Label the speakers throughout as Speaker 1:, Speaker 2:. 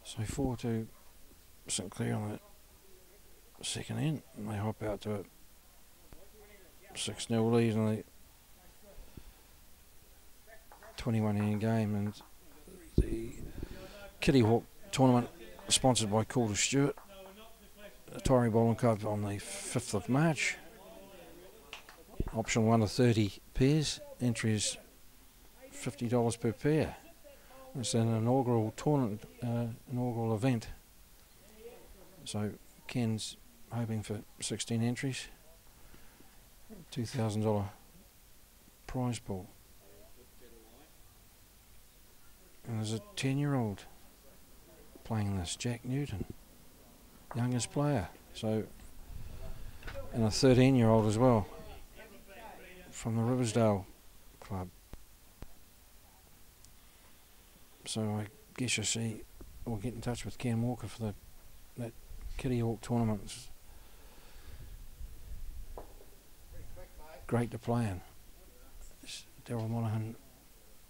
Speaker 1: So 4 to St Clair on the second end, and they hop out to a 6-0 lead in the 21 end game. And the Kitty Hawk tournament, sponsored by Calder Stewart, Taieri Bowling Club, on the 5th of March. Option 1 to 30 pairs. Entry is $50 per pair. It's an inaugural tournament, inaugural event. So Ken's hoping for 16 entries, $2,000 prize pool. And there's a 10-year-old playing this, Jack Newton, youngest player. So, and a 13-year-old as well from the Riversdale club. So I guess you see, we'll get in touch with Ken Walker for that Kitty Hawk tournament. It's great to play in. Daryl Monaghan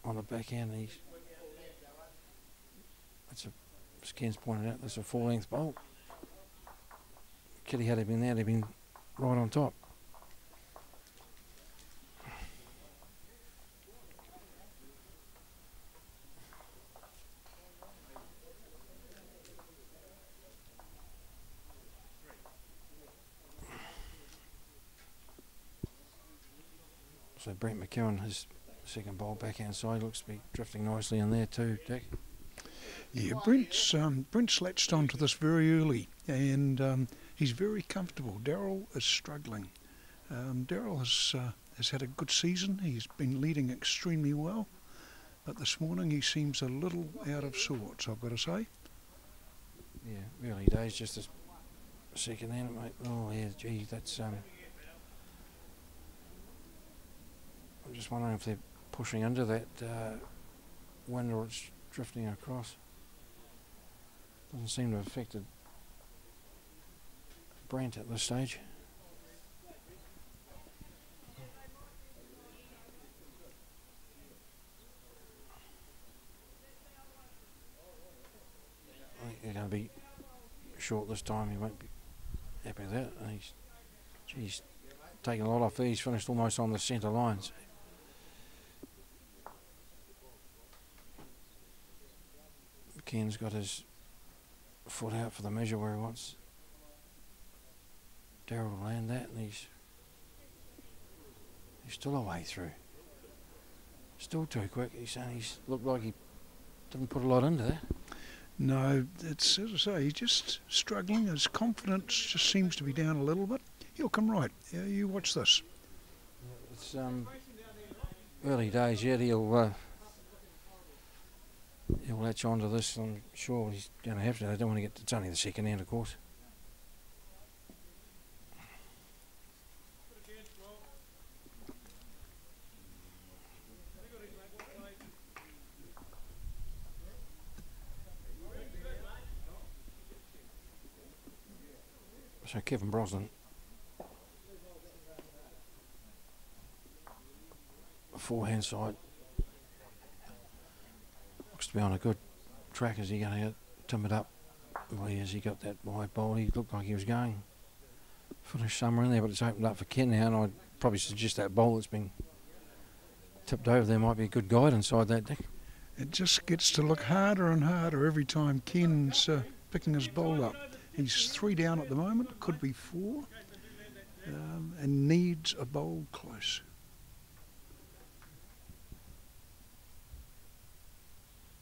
Speaker 1: on the back end. As Ken's pointed out, that's a 4-length bolt. Kitty, had he been there, they'd been right on top. So Brent McEwen, his second bowl backhand side, looks to be drifting nicely in there too, Dick.
Speaker 2: Yeah, Brent's latched onto this very early, and he's very comfortable. Daryl is struggling. Daryl has had a good season. He's been leading extremely well, but this morning he seems a little out of sorts, I've got to say.
Speaker 1: Yeah, early days, just a second end, mate. Oh yeah, gee, that's I'm just wondering if they're pushing under that wind or it's drifting across. Doesn't seem to have affected Brent at this stage. I think they're going to be short this time. He won't be happy with that. And he's taken a lot off there. He's finished almost on the centre line. So Ken's got his foot out for the measure where he wants Daryl to land that, and he's still a way through. Still too quick. He's saying he's looked like he didn't put a lot into that.
Speaker 2: No, it's, as I say, he's just struggling. His confidence just seems to be down a little bit. He'll come right. Yeah, you watch this.
Speaker 1: It's early days yet. He'll latch onto this. I'm sure he's going to have to. I don't want to get. It's only the second end, of course. So Kevin Brosnan, forehand side, looks to be on a good track. Is he going to get timbered up? Well, has he got that wide bowl? He looked like he was going finish somewhere in there, but it's opened up for Ken now, and I'd probably suggest that bowl that's been tipped over there might be a good guide inside that, Dick.
Speaker 2: It just gets to look harder and harder every time Ken's picking his bowl up. He's 3 down at the moment, could be 4, and needs a bowl close.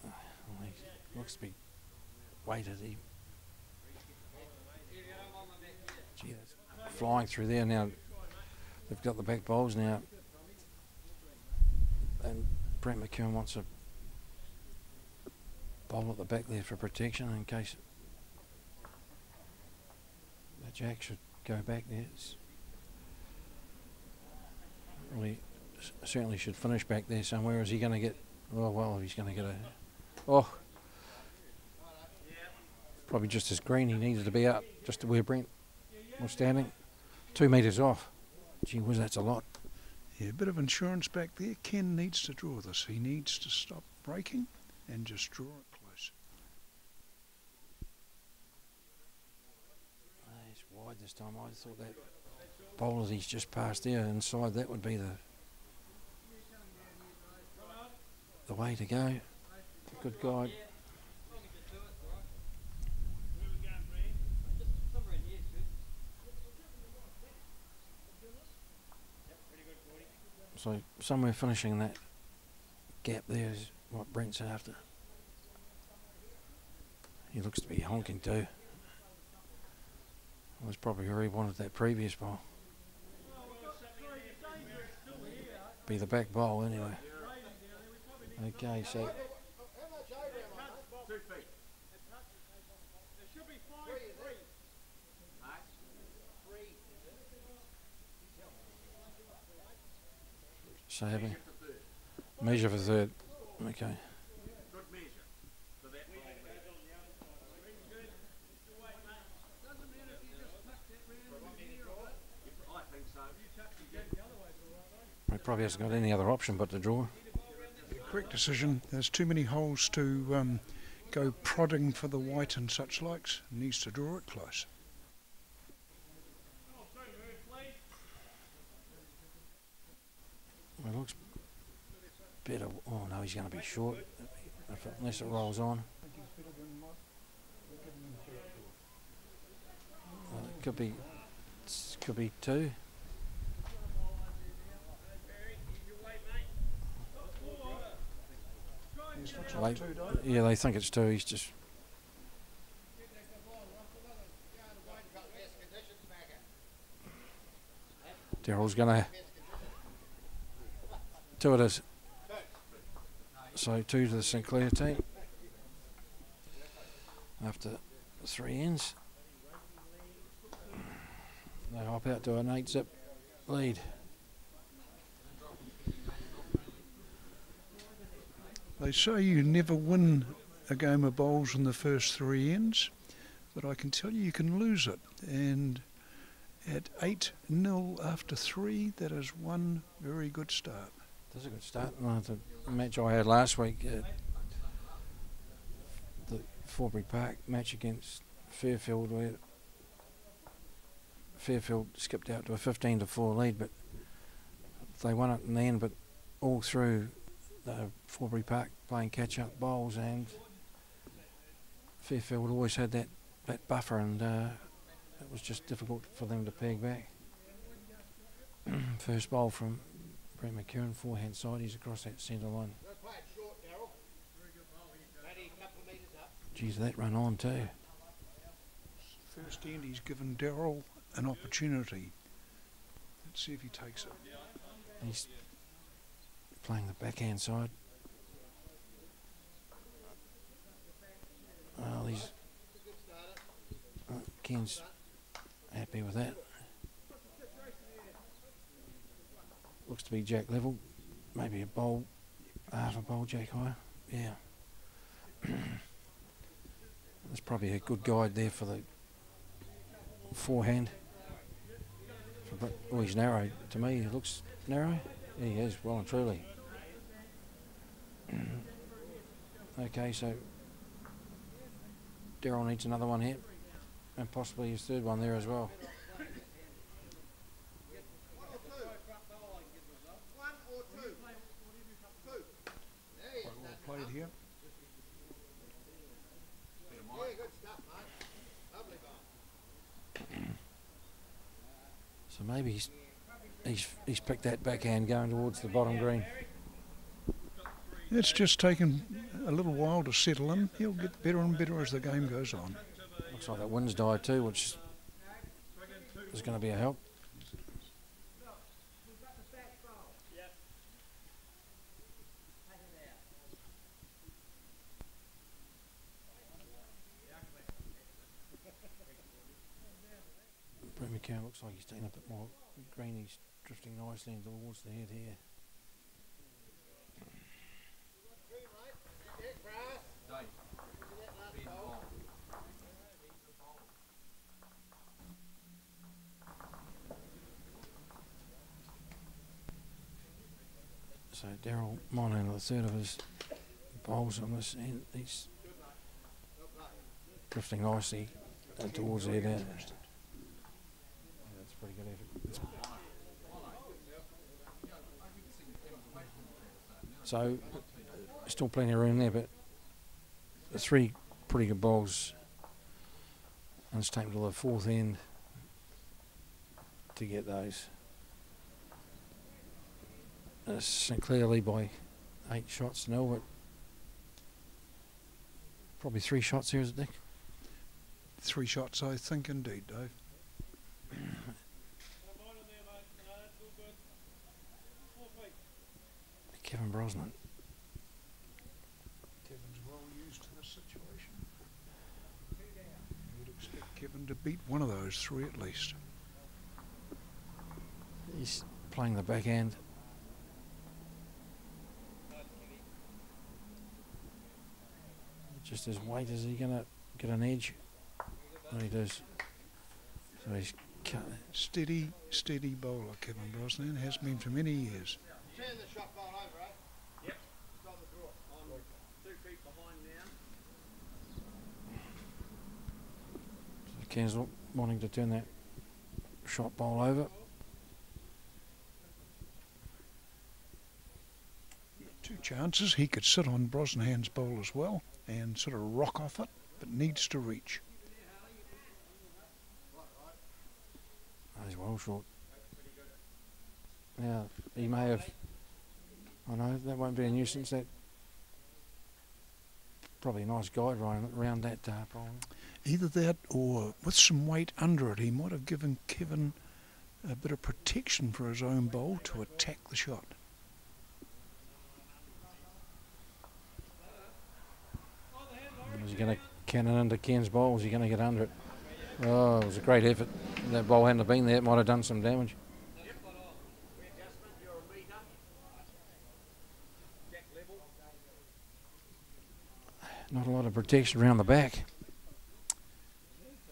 Speaker 1: Well, he looks to be weighted. Gee, that's flying through there now. They've got the back bowls now, and Brent McEwen wants a bowl at the back there for protection in case the jack should go back there. Well, he certainly should finish back there somewhere. Is he going to get? Oh well, he's going to get a. Oh, probably just as green. He needed to be out just to where Brent was standing, 2 metres off. Gee whiz, that's a lot.
Speaker 2: Yeah, a bit of insurance back there. Ken needs to draw this. He needs to stop braking and just draw it close.
Speaker 1: inside this time. I thought that bowl that he's just passed there inside, that would be the way to go. Good guide. So somewhere finishing that gap there is what Brent's after. He looks to be honking too. Well, that's probably where he wanted that previous bowl. Be the back bowl anyway. Okay, so having measure for third. Okay. He probably hasn't got any other option but to draw.
Speaker 2: Correct decision. There's too many holes to go prodding for the white and such likes. Needs to draw it close.
Speaker 1: Well, it looks better. Oh no, he's going to be short unless it rolls on. Well, it could be two. Yeah, they think it's two. He's just. Daryl's going to. Two it is. So 2 to the St Clair team. After 3 ends. They hop out to an 8-zip lead.
Speaker 2: They say you never win a game of bowls in the first 3 ends, but I can tell you can lose it. And at 8-0 after 3, that is one very good start.
Speaker 1: That's a good start. The match I had last week, the Forbury Park match against Fairfield, where Fairfield skipped out to a 15-4 lead, but they won it in the end. But all through Forbury Park playing catch-up bowls, and Fairfield always had that buffer, and it was just difficult for them to peg back. First bowl from Brent McKeown, forehand side, he's across that centre line. Geez, that run on too.
Speaker 2: First end, he's given Daryl an opportunity. Let's see if he takes it.
Speaker 1: He's playing the backhand side. Well, Ken's happy with that. Looks to be jack level, maybe a bowl, half a bowl jack higher. Yeah. There's probably a good guide there for the forehand. Oh, he's narrow. To me, he looks narrow. Yeah, he is, well and truly. Okay, so Daryl needs another one here, and possibly his third one there as well.
Speaker 2: Played here.
Speaker 1: So maybe he's picked that backhand going towards the bottom green.
Speaker 2: It's just taken a little while to settle in. He'll get better and better as the game goes on.
Speaker 1: Looks like that wind's died too, which is going to be a help. Brent McKeown looks like he's taking a bit more green. He's drifting nicely towards the head here. So Daryl Monahan, the third of his bowls on this end, he's drifting nicely towards the head out. So still plenty of room there, but the 3 pretty good bowls, and it's taken to the 4th end to get those. St Clair lead by 8 shots now, but probably 3 shots here, is it, Dick?
Speaker 2: 3 shots, I think, indeed, Dave.
Speaker 1: Kevin Brosnan.
Speaker 2: Kevin's well used to this situation. You'd expect Kevin to beat one of those 3 at least.
Speaker 1: He's playing the backhand. Just his weight, is he going to get an edge? No, he does. So he's cut.
Speaker 2: Steady bowler, Kevin Brosnan, has been for many years.
Speaker 3: Turn the shot ball over, eh? Yep. It's on the draw. I'm 2 feet behind now.
Speaker 1: So Ken's wanting to turn that shot ball over.
Speaker 2: 2 chances. He could sit on Brosnan's bowl as well and sort of rock off it, but needs to reach.
Speaker 1: Oh, he's well short. Now, he may have... I know, that won't be a nuisance. That probably a nice guide around that problem.
Speaker 2: Either that or with some weight under it, he might have given Kevin a bit of protection for his own bowl to attack the shot.
Speaker 1: Is he going to cannon into Ken's bowl? Is he going to get under it? Oh, it was a great effort. If that ball hadn't have been there, it might have done some damage. Not a lot of protection around the back.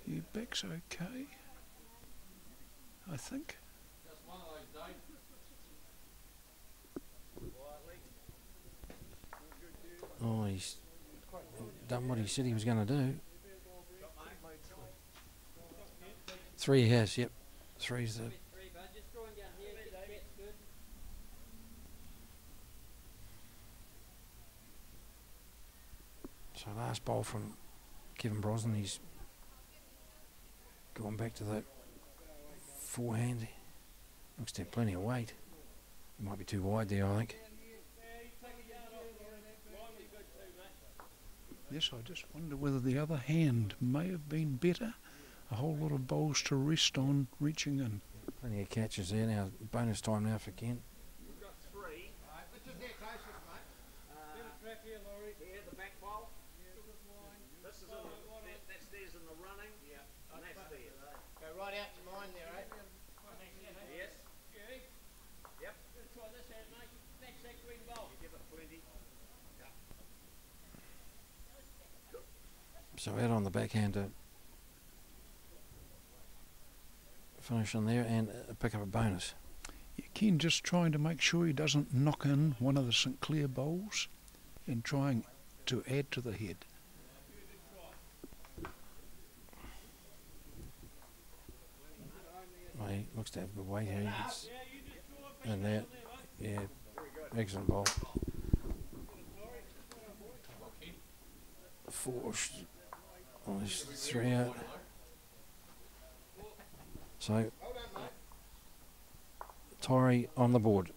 Speaker 2: Your back's okay, I think.
Speaker 1: Oh, he's done what he said he was going to do. 3 he has, yep. 3's the... So last ball from Kevin Brosnan, he's gone back to that forehand. Looks to have plenty of weight. He might be too wide there, I think.
Speaker 2: Yes, I just wonder whether the other hand may have been better. A whole lot of bowls to rest on, reaching in.
Speaker 1: Plenty of catches there now. Bonus time now for Kent.
Speaker 3: We've got 3. Let's just get closest, mate. Here, the back bowl. This is that's theirs in the running. Yeah. And that's theirs. Go right out to mine there, eh? Yes. Yep. Try this hand, mate. That's that green bowl. You give it plenty.
Speaker 1: So out on the backhand to finish on there and pick up a bonus.
Speaker 2: Yeah, Ken just trying to make sure he doesn't knock in one of the St Clair bowls and trying to add to the head.
Speaker 1: Well, he looks to have good weight here. And that, yeah, excellent ball. 4. Oh, there's 3 out. So, Taieri on the board.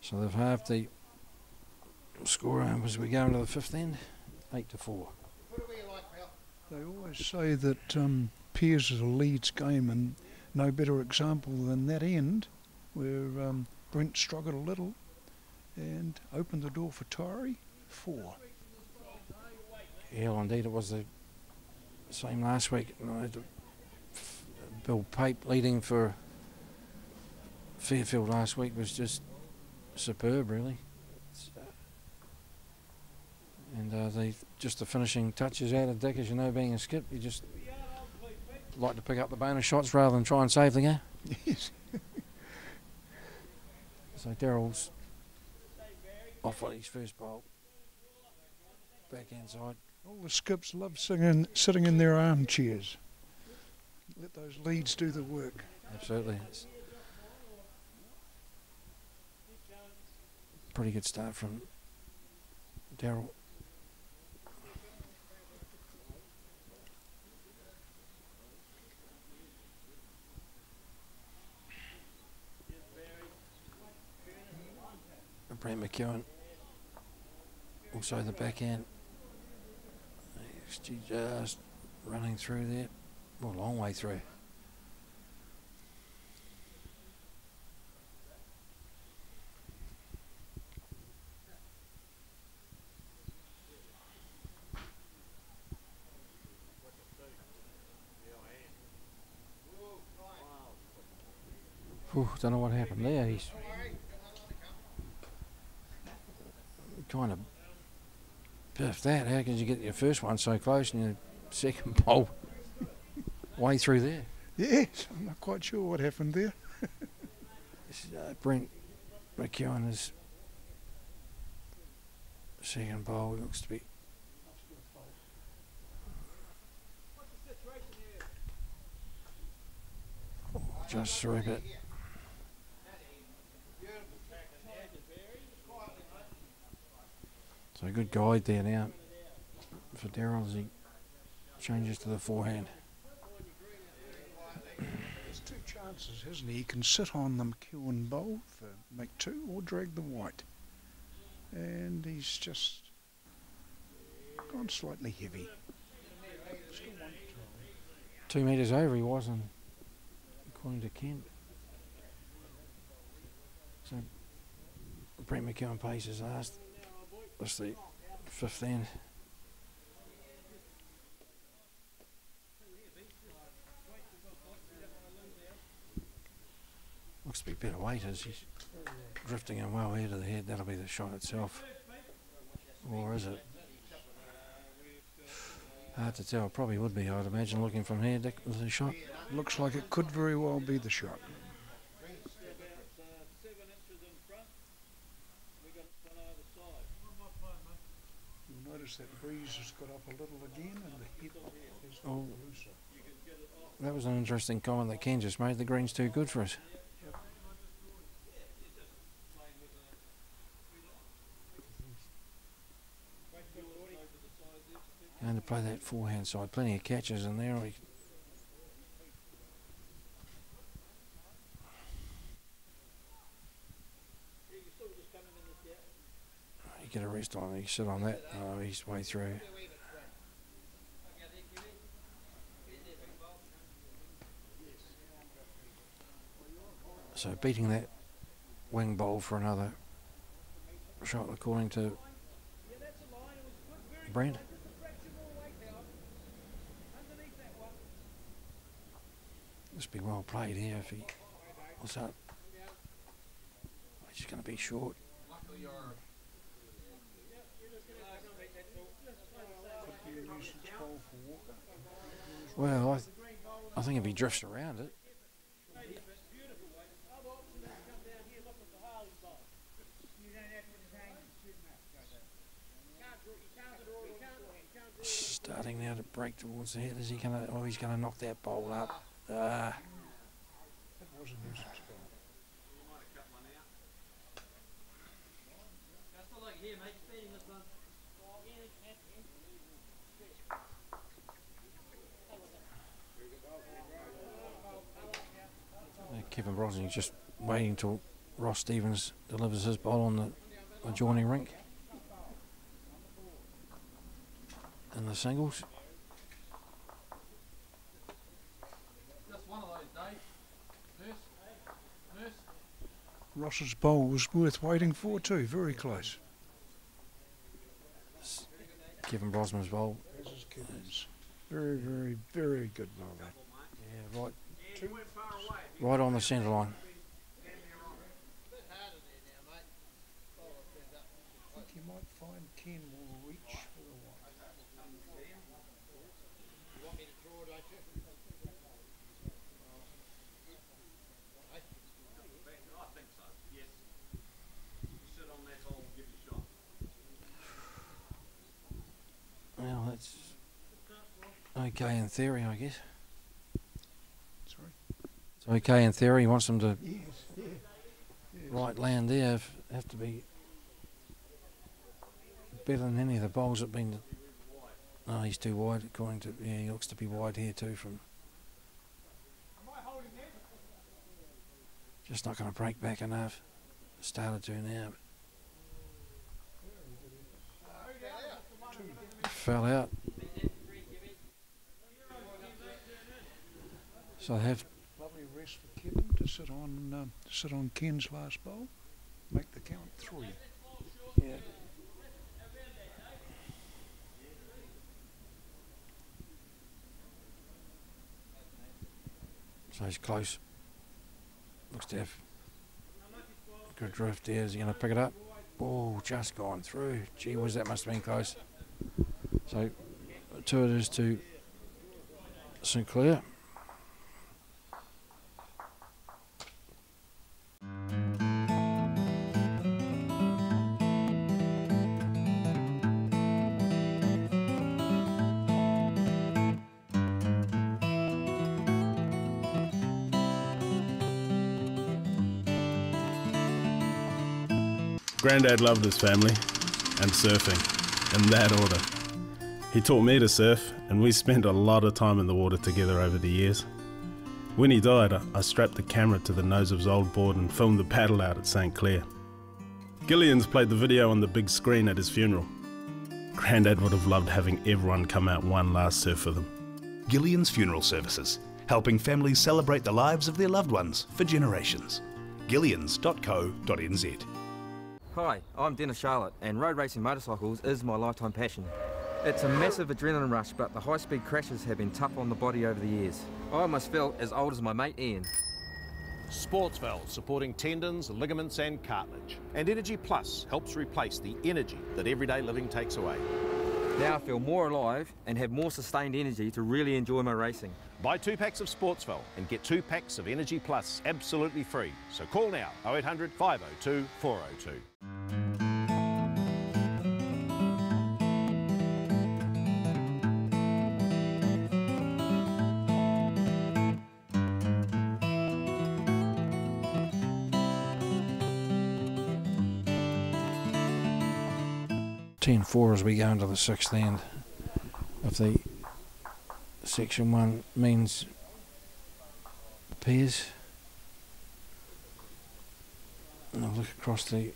Speaker 1: So they've halved the score as we go into the 5th end, 8-4.
Speaker 2: They always say that pairs is a Leeds game, and no better example than that end where Brent struggled a little and opened the door for Taieri. 4.
Speaker 1: Yeah, well, indeed, it was the same last week. Bill Pape leading for Fairfield last week was just superb, really. And just the finishing touches out of Dick, as you know, being a skip, you just like to pick up the bonus shots rather than try and save the game.
Speaker 2: Yes.
Speaker 1: So Daryl's off on his first bowl. Backhand side.
Speaker 2: All the skips love sitting in their armchairs. Let those leads do the work.
Speaker 1: Absolutely. pretty good start from Daryl. Brent McEwen, also the backhand. He's just running through there. Well, a long way through. Don't know what happened there. He's kind of biffed that. How can you get your first one so close and your second bowl way through there?
Speaker 2: Yes, I'm not quite sure what happened there.
Speaker 1: Brent McEwen, second bowl looks to be. Just through, but so a good guide there now for Daryl as he changes to the forehand.
Speaker 2: There's two chances, hasn't he? He can sit on the McEwen bowl for make two or drag the white. And he's just gone slightly heavy. Still one to try.
Speaker 1: 2 metres over he was, and according to Kent. So Brent McEwen pays his last. That's the fifth end. Looks to be better weight as he's drifting him well ahead of the head. That'll be the shot itself. Or is it? Hard to tell. Probably would be, I'd imagine, looking from here, Dick, was the shot.
Speaker 2: Looks like it could very well be the shot. You'll notice that breeze has got up a little again and the head has got looser.
Speaker 1: That was an interesting comment that Ken just made. The green's too good for us.
Speaker 2: Yep.
Speaker 1: Going to play that forehand side. Plenty of catches in there. You get a rest on it. You sit on that. Oh, he's way through. So beating that wing bowl for another shot, according to Brent. Must be well played here if he was up. He's just going to be short. Well, I think if he drifts around it. Starting now to break towards the head. Is he going to? Oh, he's going to knock that bowl up.
Speaker 2: That was a nuisance ball.
Speaker 1: Kevin Brosnan's just waiting till Ross Stevens delivers his bowl on the adjoining rink. In the singles.
Speaker 4: Just one of those days. Nurse.
Speaker 2: Ross's bowl was worth waiting for too, very close.
Speaker 1: Kevin Brosnan's bowl.
Speaker 2: This is Kevin's. Very, very, very good bowl.
Speaker 1: Yeah, right on the centre line.
Speaker 2: I think you might find Ken will reach for the white.
Speaker 3: You want me to draw, don't you? I think so, yes. You sit on that hole and give you a shot.
Speaker 1: Well, that's okay in theory, I guess.
Speaker 2: Sorry?
Speaker 1: It's okay in theory. He wants them to
Speaker 2: Yes, yeah.
Speaker 1: right land there. Have to be better than any of the bowls that have been. Oh, he's too wide according to. Yeah, he looks to be wide here too. From just not going to break back enough. Started to now. Fell out. So they have.
Speaker 2: Lovely rest for Kevin to sit on Ken's last bowl. Make the count 3.
Speaker 1: Yeah. So he's close. Looks to have good drift there. Is he going to pick it up? Oh, just gone through. Gee whiz, that must have been close. So 2 it is to St Clair.
Speaker 5: Grandad loved his family and surfing, in that order. He taught me to surf, and we spent a lot of time in the water together over the years. When he died, I strapped the camera to the nose of his old board and filmed the paddle out at St Clair. Gillian's played the video on the big screen at his funeral. Grandad would have loved having everyone come out one last surf with him.
Speaker 6: Gillian's Funeral Services, helping families celebrate the lives of their loved ones for generations. Gillians.co.nz.
Speaker 7: Hi, I'm Dennis Charlotte, and road racing motorcycles is my lifetime passion. It's a massive adrenaline rush, but the high-speed crashes have been tough on the body over the years. I almost felt as old as my mate Ian.
Speaker 3: Sportsval, supporting tendons, ligaments and cartilage. And Energy Plus helps replace the energy that everyday living takes away.
Speaker 7: Now I feel more alive and have more sustained energy to really enjoy my racing.
Speaker 3: Buy 2 packs of Sportsval and get 2 packs of Energy Plus absolutely free. So call now, 0800 502 402.
Speaker 1: (10-4) as we go into the 6th end of the Section 1 men's pairs. And I'll look across the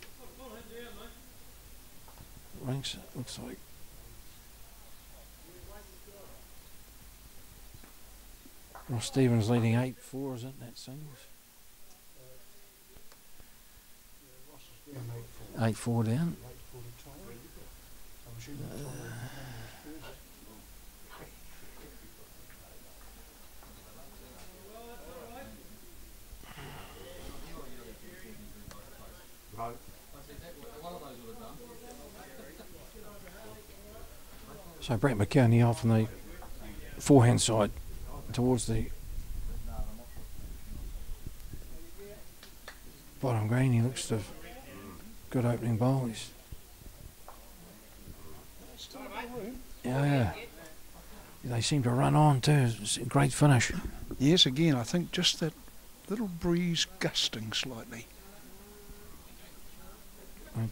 Speaker 1: ranks. It looks like Ross Stevens leading 8-4, is it? That singles. 8-4 down. So Brett McKeown off on the forehand side towards the bottom green. He looks to have good opening bowl. He's yeah. They seem to run on too. It's a great finish.
Speaker 2: Yes, again, I think just that little breeze gusting slightly.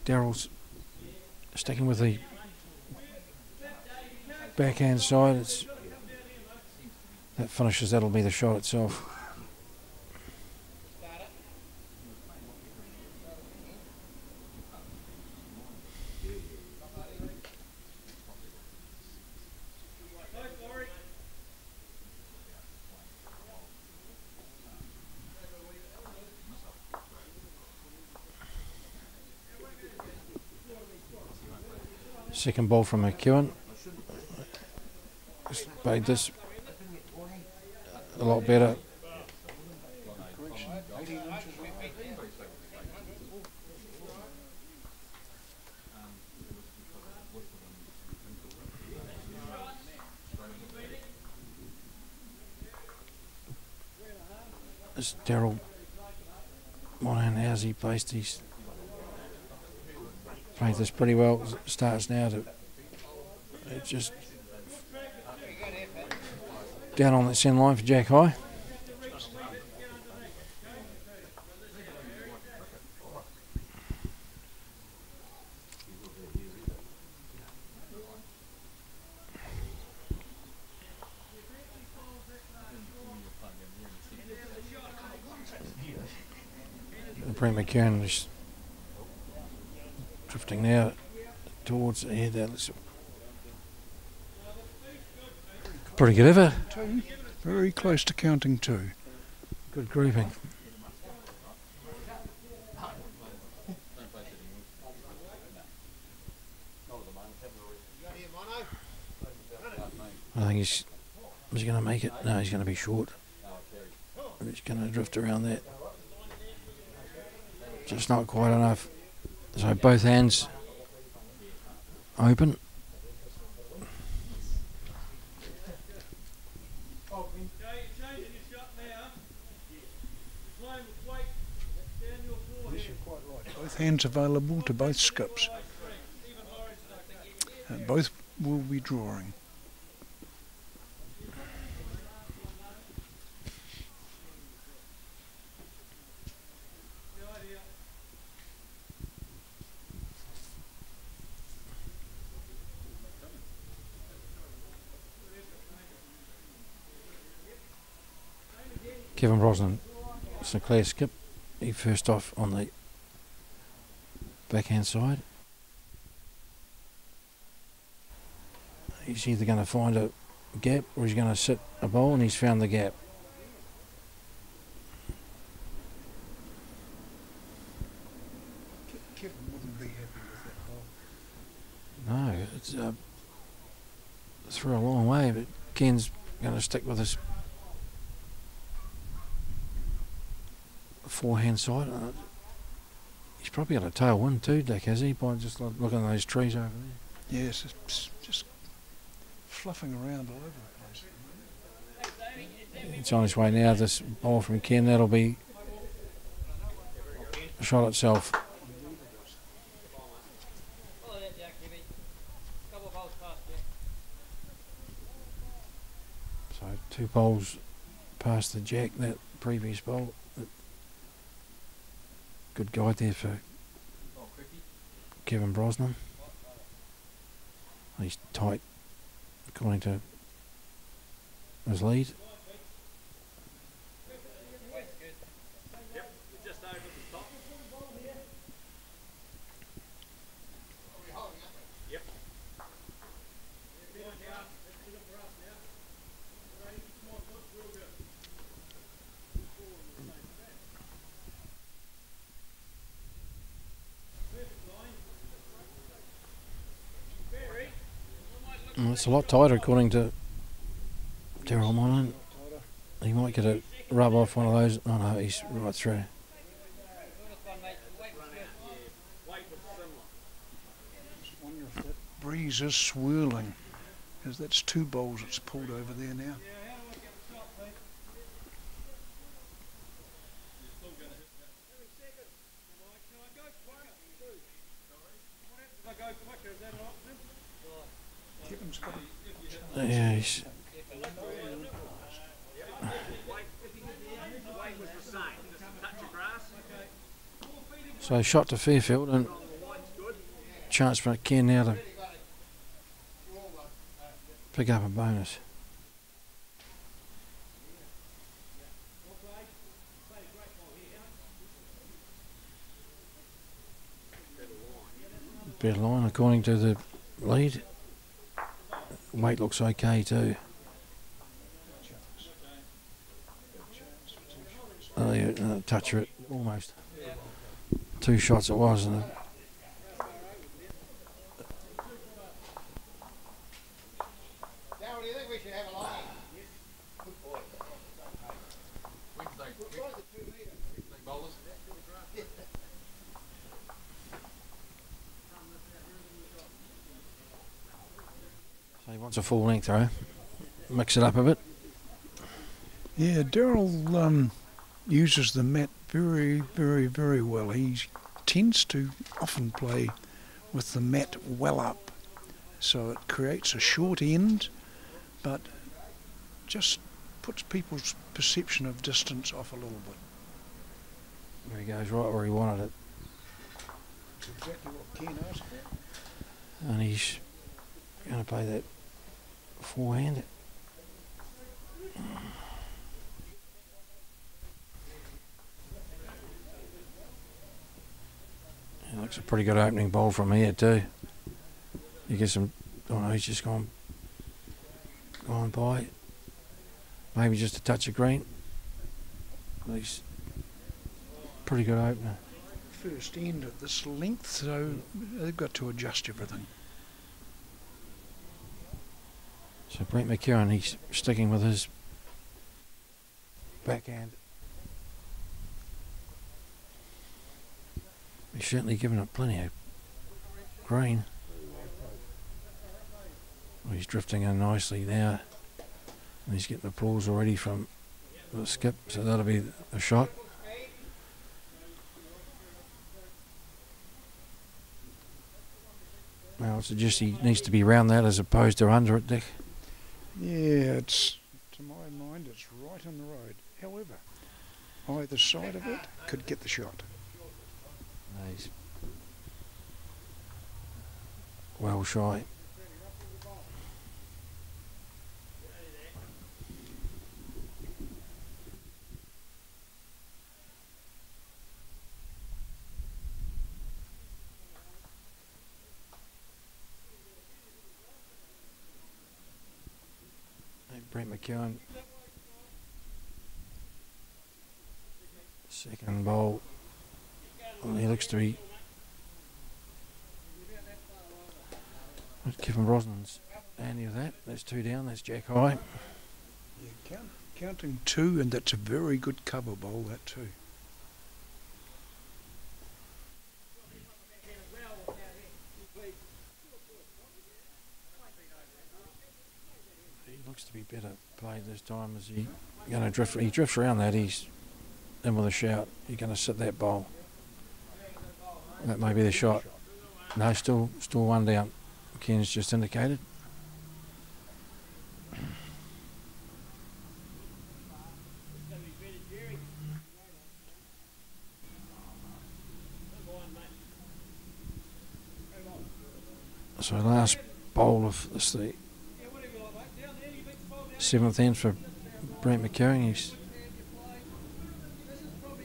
Speaker 1: Daryl's sticking with the backhand side. It's that finishes. That'll be the shot itself. Second ball from McEwen. Made this a lot better. This Daryl Monahan, how's he placed? He's played this pretty well. Starts now to just down on that centre line for Jack High. Brent McKeown is drifting now towards the head there. Pretty good effort.
Speaker 2: Two. Very close to counting two.
Speaker 1: Good grouping. I think is he going to make it? No, he's going to be short. He's going to drift around that. Just not quite enough. So both hands open.
Speaker 2: Yes, you're quite right. Both hands available to both skips. Both will be drawing.
Speaker 1: Kevin Brosnan, St Clair skip. He first off on the backhand side. He's either going to find a gap or he's going to sit a bowl, and he's found the gap.
Speaker 2: Kevin wouldn't be happy with that bowl.
Speaker 1: No, it's through a long way, but Ken's going to stick with his forehand side. He's probably got a tailwind too, Dick, has he? By just looking at those trees over there.
Speaker 2: Yes, it's just fluffing around all over the place.
Speaker 1: It's on its way now. This ball from Ken, that'll be a shot itself. So 2 bowls past the jack, that previous bowl. Good guide there for Kevin Brosnan. He's tight according to his lead. It's a lot tighter according to Daryl Monan. He might get a rub off one of those. Oh no, he's right through.
Speaker 2: Wonder if that breeze is swirling, because that's 2 bowls it's pulled over there now. Kevin's got
Speaker 1: Yeah, he's so shot to Fairfield, and chance for Ken now to pick up a bonus. Better line according to the lead. Weight looks okay too. Oh yeah, touch of it, almost. 2 shots it was, and
Speaker 3: Darryl, do you think we should have a line? Good boy.
Speaker 1: so he wants a full length throw. Mix it up a bit.
Speaker 2: Yeah, Daryl uses the mat very, very, very well. He tends to often play with the mat well up, so it creates a short end, but just puts people's perception of distance off a little bit.
Speaker 1: There he goes, right where he wanted it.
Speaker 2: Exactly what Ken asked for.
Speaker 1: And he's going to play that forehand. Looks a pretty good opening bowl from here too. You get some. Oh no, he's just gone by. Maybe just a touch of green. But he's pretty good opener.
Speaker 2: First end at this length, so they've got to adjust everything.
Speaker 1: So Brent McEwen, he's sticking with his backhand. He's certainly given it plenty of green. Well, he's drifting in nicely now. And he's getting applause already from the skip, so that'll be a shot. Now I suggest he needs to be round that as opposed to under it, Dick.
Speaker 2: Yeah, it's, to my mind, it's right on the road. However, either side of it could get the shot.
Speaker 1: He's well shy. Brent McEwen, second bowl. Well, he looks to be. Kevin Brosnan's handy with that. That's two down. That's Jack high.
Speaker 2: Yeah, counting two, and that's a very good cover bowl, that too.
Speaker 1: He looks to be better played this time. Is he going to drift? He drifts around that. He's in with a shout. You're going to sit that bowl. That may be the shot. No, still one down. Ken's just indicated. So last bowl of this, the 7th end for Brent McEwen. He's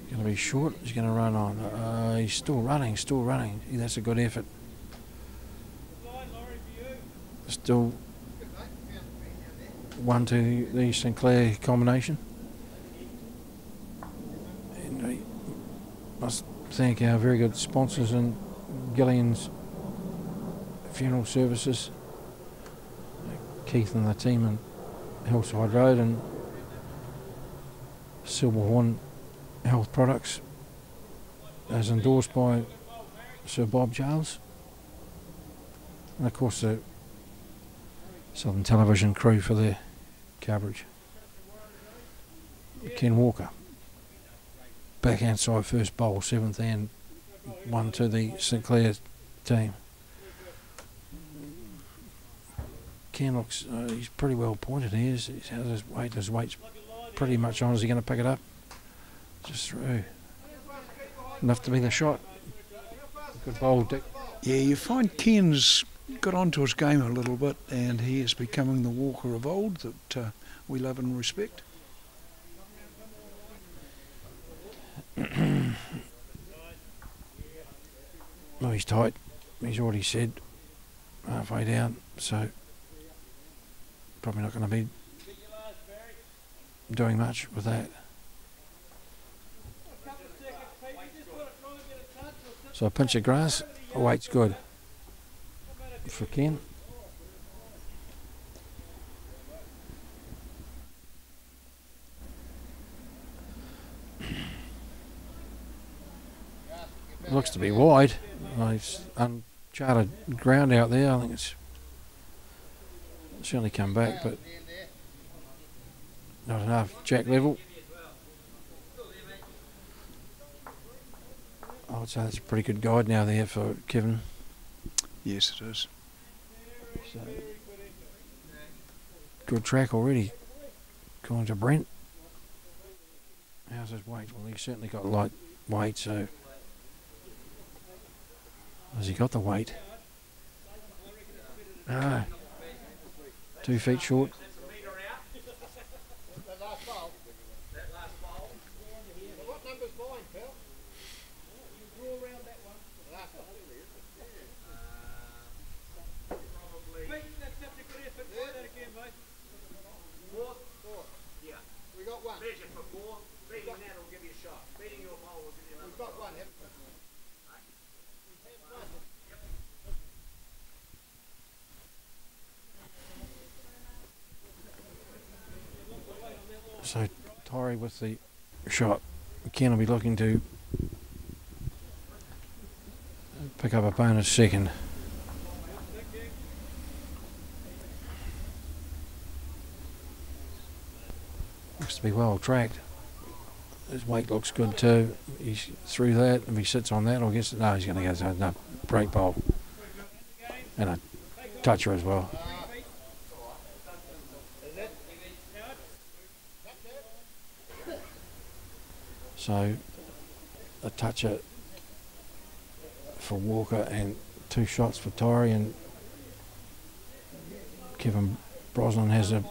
Speaker 1: going to be short. He's going to run on. He's still running. That's a good effort. Still 1-2 the Sinclair combination. And we must thank our very good sponsors in Gillian's Funeral Services, Keith and the team in Hillside Road, and Silverhorn Health Products, as endorsed by Sir Bob Giles, and of course the Southern Television crew for their coverage. Ken Walker, backhand side first bowl, 7th and 1 to the Sinclair team. Ken looks, he's pretty well pointed. He's how's his weight? His weight's pretty much on. Is he going to pick it up? Just through. Enough to be the shot. Good bowl, Dick.
Speaker 2: Yeah, you find Ken's got onto his game a little bit, and he is becoming the Walker of old that we love and respect.
Speaker 1: Well, he's tight. He's already said halfway down, so probably not going to be doing much with that. So a pinch of grass, weight's good for Ken. Looks to be wide. It's uncharted ground out there. I think it's certainly come back, but not enough. Jack level. I would say that's a pretty good guide now there for Kevin.
Speaker 2: Yes, it is.
Speaker 1: So, good track already. Going to Brent. How's his weight? Well, he's certainly got light weight, so has he got the weight? No. 2 feet short.
Speaker 3: What number's mine, pal? You draw around that one.
Speaker 1: So Taieri with the shot. Ken will be looking to pick up a bonus second. Looks to be well tracked. His weight looks good too. He's through that. If he sits on that, I guess no, he's going to go to no break bowl and a toucher as well. So a toucher for Walker and 2 shots for Taieri, and Kevin Brosnan has a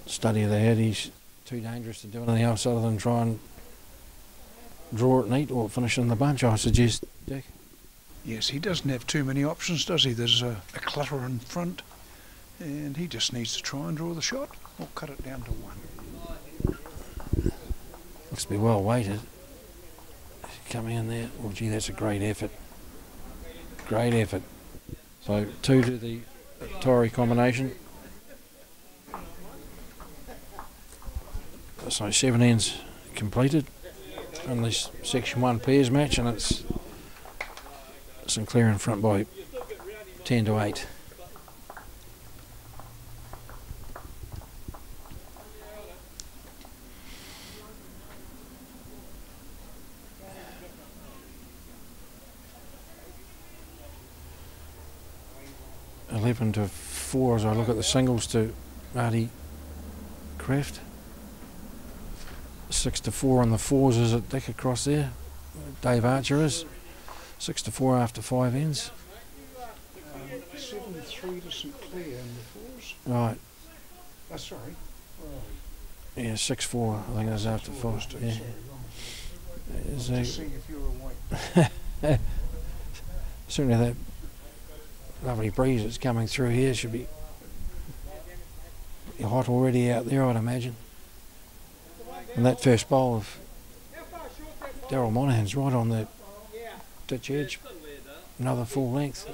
Speaker 1: study of the head. He's too dangerous to do anything else other than try and draw it neat or finish in the bunch, I suggest, Dick.
Speaker 2: Yes, he doesn't have too many options, does he? There's a clutter in front, and he just needs to try and draw the shot or cut it down to 1.
Speaker 1: Looks to be well weighted. Coming in there. Oh, gee, that's a great effort. Great effort. So 2 to the Taieri combination. So 7 ends completed in this Section 1 pairs match, and it's Sinclair in front by 10 to 8. $11 to 4 as I look at the singles to Marty Kraft. 6 to 4 on the fours, is it Dick across there? Dave Archer is 6 to 4 after 5 ends.
Speaker 2: 7-3 to St Clair in the fours.
Speaker 1: Right.
Speaker 2: Oh, sorry. Right.
Speaker 1: Yeah, 6-4. I think it was after 5. Yeah.
Speaker 2: Just seeing if you're awake.
Speaker 1: Certainly that lovely breeze that's coming through here should be hot already out there, I'd imagine. And that first bowl of Daryl Monahan's right on the ditch edge. Another full length.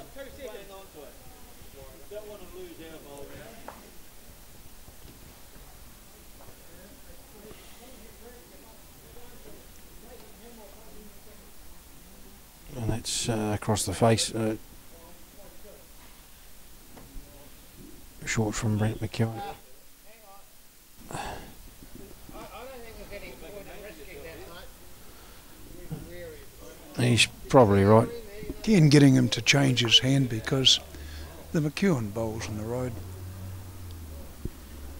Speaker 1: And that's across the face. Short from Brent McKeown. He's probably right.
Speaker 2: Again, getting him to change his hand because the McEwen bowls in the road.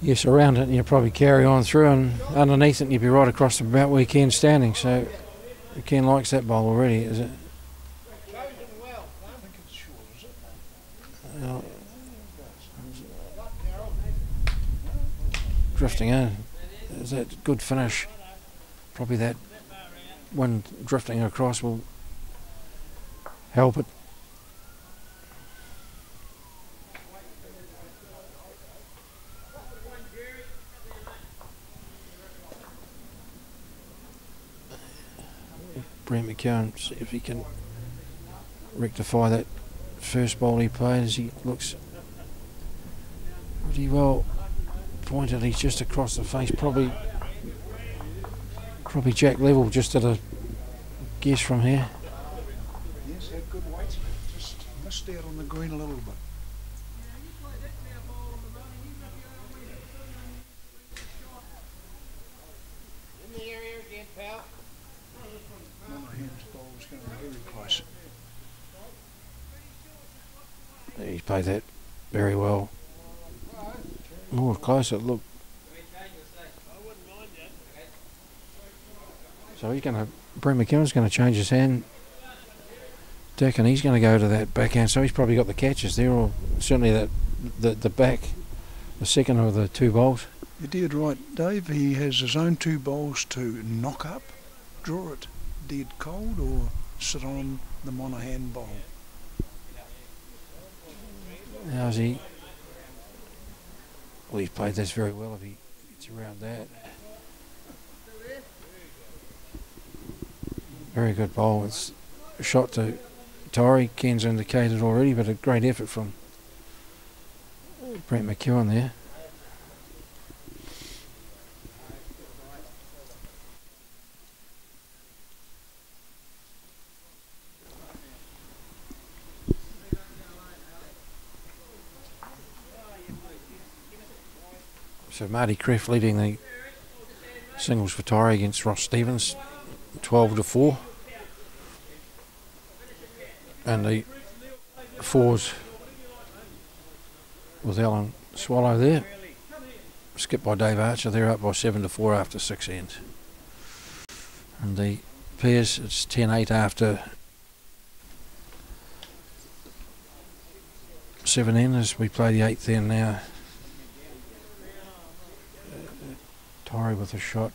Speaker 1: Yes, around it, and you probably carry on through, and underneath it, you'd be right across about where Ken's standing. So Ken likes that bowl already, is it?
Speaker 2: I think it's short, is it?
Speaker 1: Drifting in. Is that good finish? Probably that wind drifting across will help it. Brent McKeown, see if he can rectify that first bowl he played, as he looks pretty well pointed. He's just across the face, probably jack level, just at a guess from here.
Speaker 2: Yes, had good weight, just missed out on the green a little bit.
Speaker 3: In the area again, pal.
Speaker 2: Monahan's bowl was going to be very close.
Speaker 1: He played that very well. More closer, look. So he's going to, Brent McKeown's going to change his hand, Dick, and he's going to go to that backhand. So he's probably got the catches there, or certainly that the back, the second of the 2 bowls.
Speaker 2: You did right, Dave. He has his own 2 bowls to knock up, draw it dead cold, or sit on the Monahan bowl.
Speaker 1: How's he? Well, he's played this very well if he gets around that. Very good bowl. It's a shot to Taieri. Ken's indicated already, but a great effort from Brent McKeown there. So Marty Kreff leading the singles for Taieri against Ross Stevens, 12-4. And the fours with Alan Swallow there. Skipped by Dave Archer, they're up by 7-4 after 6 ends. And the pairs, it's 10-8 after 7 ends as we play the 8th end now. Taieri with a shot.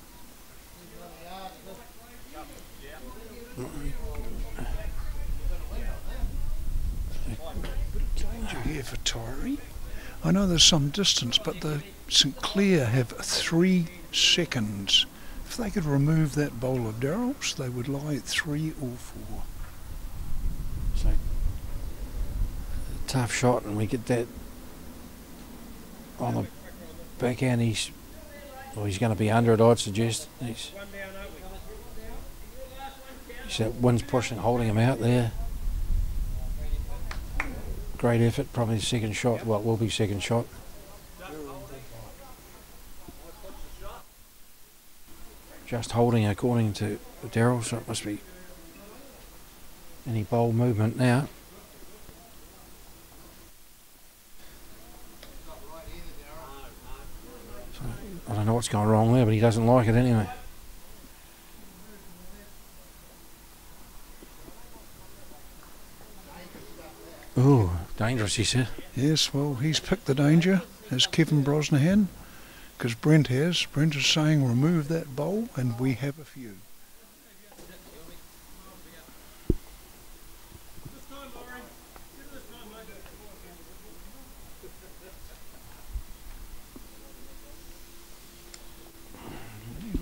Speaker 2: Danger here for Taieri. I know there's some distance, but the St Clair have 3 seconds. If they could remove that bowl of Darrell's, they would lie at 3 or 4.
Speaker 1: So tough shot, and we get that on the backhand. He's going to be under it, I'd suggest. He's that wind's pushing, holding him out there. Great effort, probably the second shot. Well, it will be second shot. Just holding according to Darrell, so it must be any bowl movement now. So, I don't know what's gone wrong there, but he doesn't like it anyway. Ooh, dangerous, he said.
Speaker 2: Yes, well, he's picked the danger, as Kevin Brosnahan, because Brent has. Brent is saying remove that bowl, and we have a few.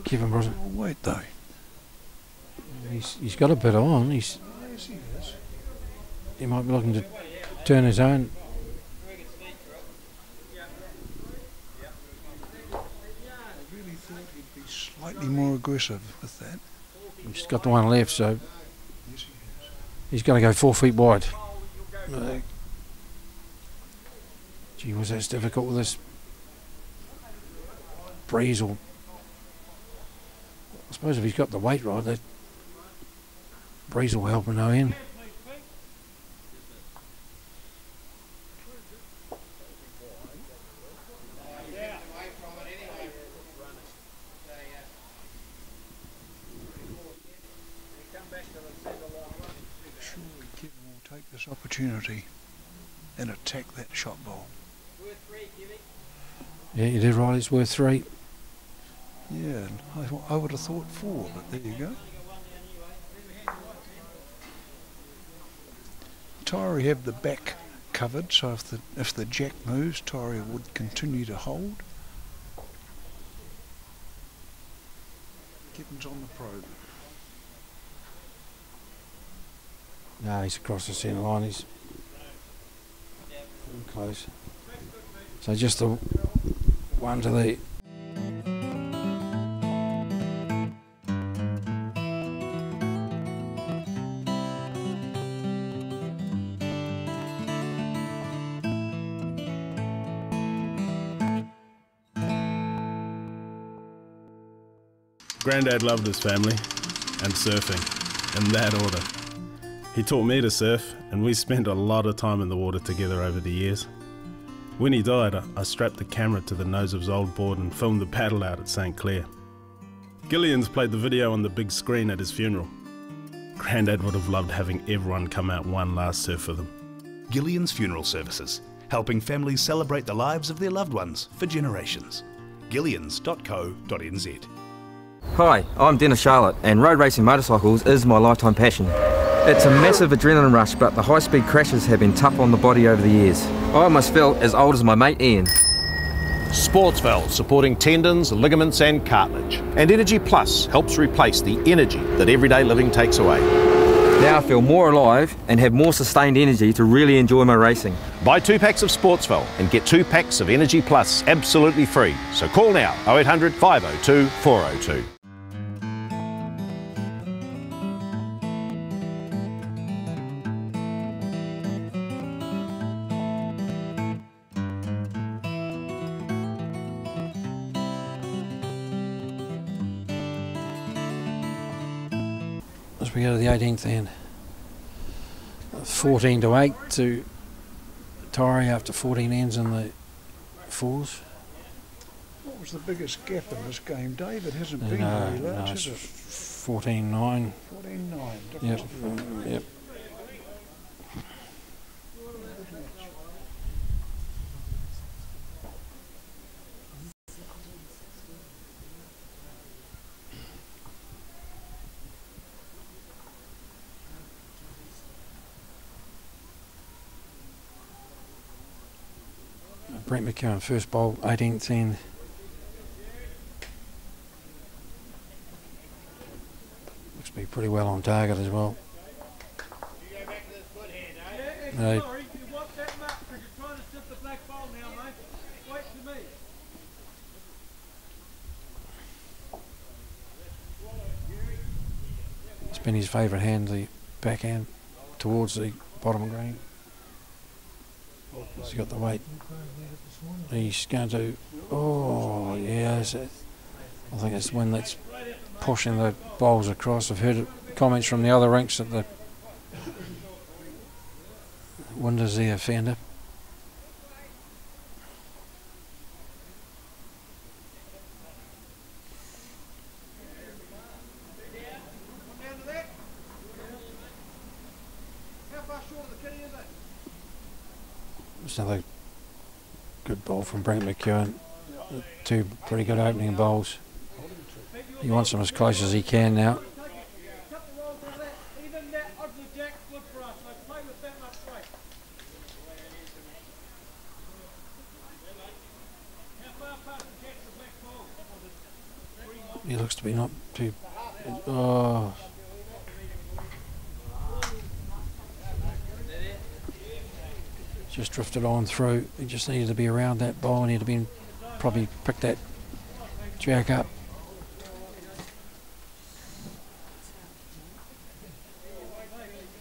Speaker 1: Kevin Brosnahan.
Speaker 2: Oh, wait, though.
Speaker 1: He's got a bit on.
Speaker 2: Yes, he is.
Speaker 1: He might be looking to turn his own.
Speaker 2: I really thought he'd be slightly more aggressive with that.
Speaker 1: He's got the one left, so
Speaker 2: Yes, he has.
Speaker 1: he's going to go 4 feet wide. Gee, was that difficult with this breeze? Or I suppose if he's got the weight right, that breeze will help him no end.
Speaker 2: Surely Kevin will take this opportunity and attack that shot ball.
Speaker 1: Yeah, you did right. It's worth 3.
Speaker 2: Yeah, I would have thought 4, but there you go. Taieri have the back covered, so if the jack moves, Taieri would continue to hold. Kevin's on the probe.
Speaker 1: No, he's across the centre line. He's close. So just the one to the.
Speaker 5: Grandad loved his family and surfing, in that order. He taught me to surf, and we spent a lot of time in the water together over the years. When he died, I strapped the camera to the nose of his old board and filmed the paddle out at St Clair. Gillian's played the video on the big screen at his funeral. Grandad would have loved having everyone come out one last surf with him.
Speaker 6: Gillian's Funeral Services, helping families celebrate the lives of their loved ones for generations. Gillians.co.nz.
Speaker 7: Hi, I'm Dennis Charlotte, and road racing motorcycles is my lifetime passion. It's a massive adrenaline rush, but the high-speed crashes have been tough on the body over the years. I almost felt as old as my mate Ian.
Speaker 8: Sportsval, supporting tendons, ligaments and cartilage. And Energy Plus helps replace the energy that everyday living takes away.
Speaker 7: Now I feel more alive and have more sustained energy to really enjoy my racing.
Speaker 8: Buy 2 packs of Sportsval and get 2 packs of Energy Plus absolutely free. So call now, 0800 502 402.
Speaker 1: as we go to the 18th end. 14-8 to Taieri after 14 ends in the fours.
Speaker 2: What was the biggest gap in this game, Dave? It hasn't been
Speaker 1: No,
Speaker 2: very large,
Speaker 1: no,
Speaker 2: has
Speaker 1: it's
Speaker 2: it?
Speaker 1: 14-9.
Speaker 2: 14-9.
Speaker 1: Yep, yep. Brent McKeown, first bowl, 18th end. Looks to be pretty well on target as well. No,
Speaker 4: Sorry, you want that much because you're trying to strip the black ball now, mate. Wait for me.
Speaker 1: it's been his favourite hand, the backhand towards the bottom green. He's got the weight. He's going to, oh yeah, I think it's when that's pushing the bowls across. I've heard comments from the other rinks that the wind is the offender. It's another good ball from Brent McKeown. Two pretty good opening bowls. He wants them as close as he can now. He looks to be not too... Oh. Just drifted on through. He just needed to be around that ball and he'd have been probably picked that jack up.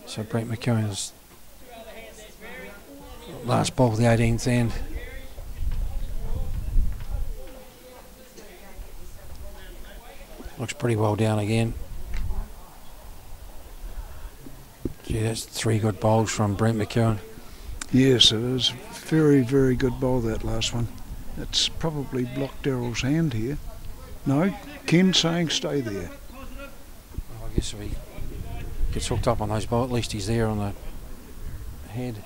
Speaker 1: So Brent McKeown's last ball of the 18th end. Looks pretty well down again. Gee, that's three good bowls from Brent McKeown.
Speaker 2: Yes, it is. Very, very good bowl, that last one. It's probably blocked Daryl's hand here. No, Ken saying stay there.
Speaker 1: Well, I guess if he gets hooked up on those bowls, at least he's there on the head.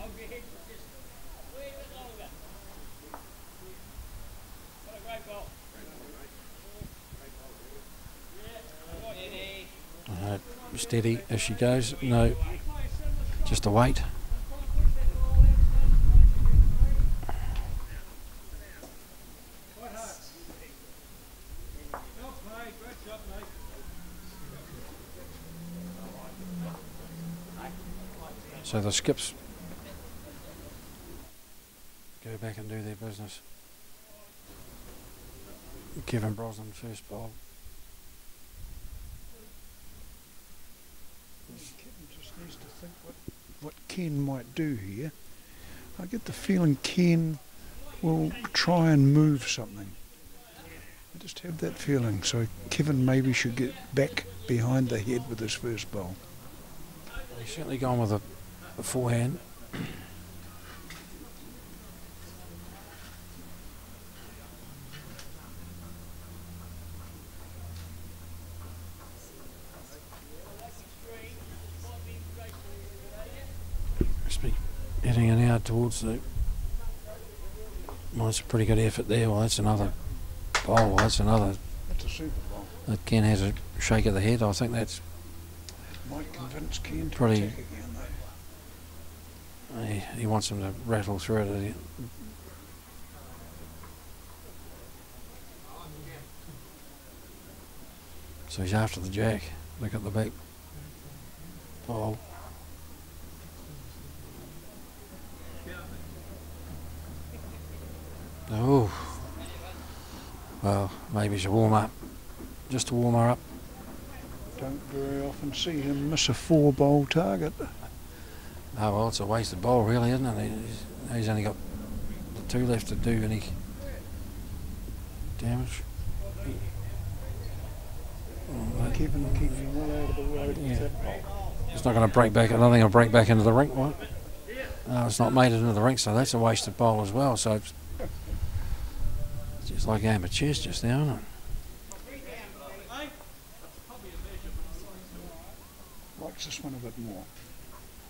Speaker 1: Steady as she goes. No, just a wait. So the skips go back and do their business. Kevin Brosnan first bowl.
Speaker 2: Kevin just needs to think what Ken might do here. I get the feeling Ken will try and move something. I just have that feeling. So Kevin maybe should get back behind the head with his first bowl.
Speaker 1: He's certainly gone with a forehand. Must be heading it out towards the... Well, that's a pretty good effort there. Well, that's another bowl. That's another...
Speaker 2: That's a super bowl.
Speaker 1: That Ken has a shake of the head. I think that's...
Speaker 2: Might convince Ken to
Speaker 1: Pretty-
Speaker 2: attack again, though.
Speaker 1: He wants him to rattle through it. So he's after the jack. Look at the back ball. Oh. Well, maybe it's a warm up. Just to warm her up.
Speaker 2: Don't very often see him miss a 4-bowl target.
Speaker 1: Oh, well, it's a wasted bowl, really, isn't it? He's only got the 2 left to do any damage. Oh,
Speaker 2: Kevin keeping well out of the road with that bolt.
Speaker 1: It's not going to break back. I don't think it'll break back into the rink, will it? No, it's not made it into the rink, so that's a wasted bowl as well. So it's just like a game of chess just now, isn't it?
Speaker 2: Likes this one a bit more.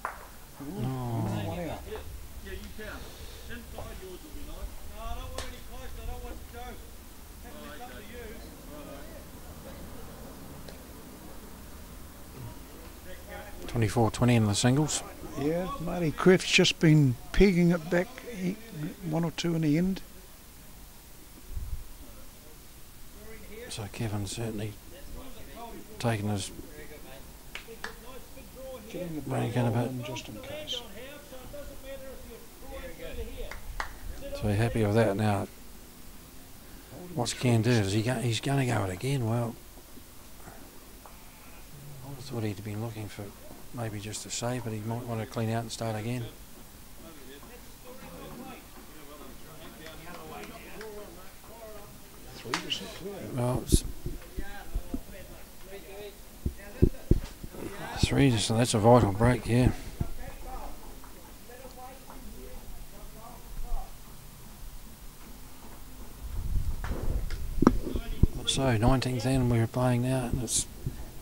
Speaker 1: Oh.
Speaker 2: One out.
Speaker 4: Yeah, you can. Inside yours will be nice. No, I don't want any close. I don't want to go. Have something to use.
Speaker 1: 24-20 in the singles.
Speaker 2: Yeah, Marty Kreft's just been pegging it back, one or two in the end.
Speaker 1: So Kevin's certainly taken his
Speaker 2: Getting the
Speaker 1: rank
Speaker 2: ball
Speaker 1: in a bit.
Speaker 2: in just in case.
Speaker 1: So happy with that now. What's Ken do? He's going to go it again. Well, I thought he'd been looking for maybe just a save, but he might want to clean out and start again. Well, it's 3, so that's a vital break, yeah. So 19th end we were playing now, and it's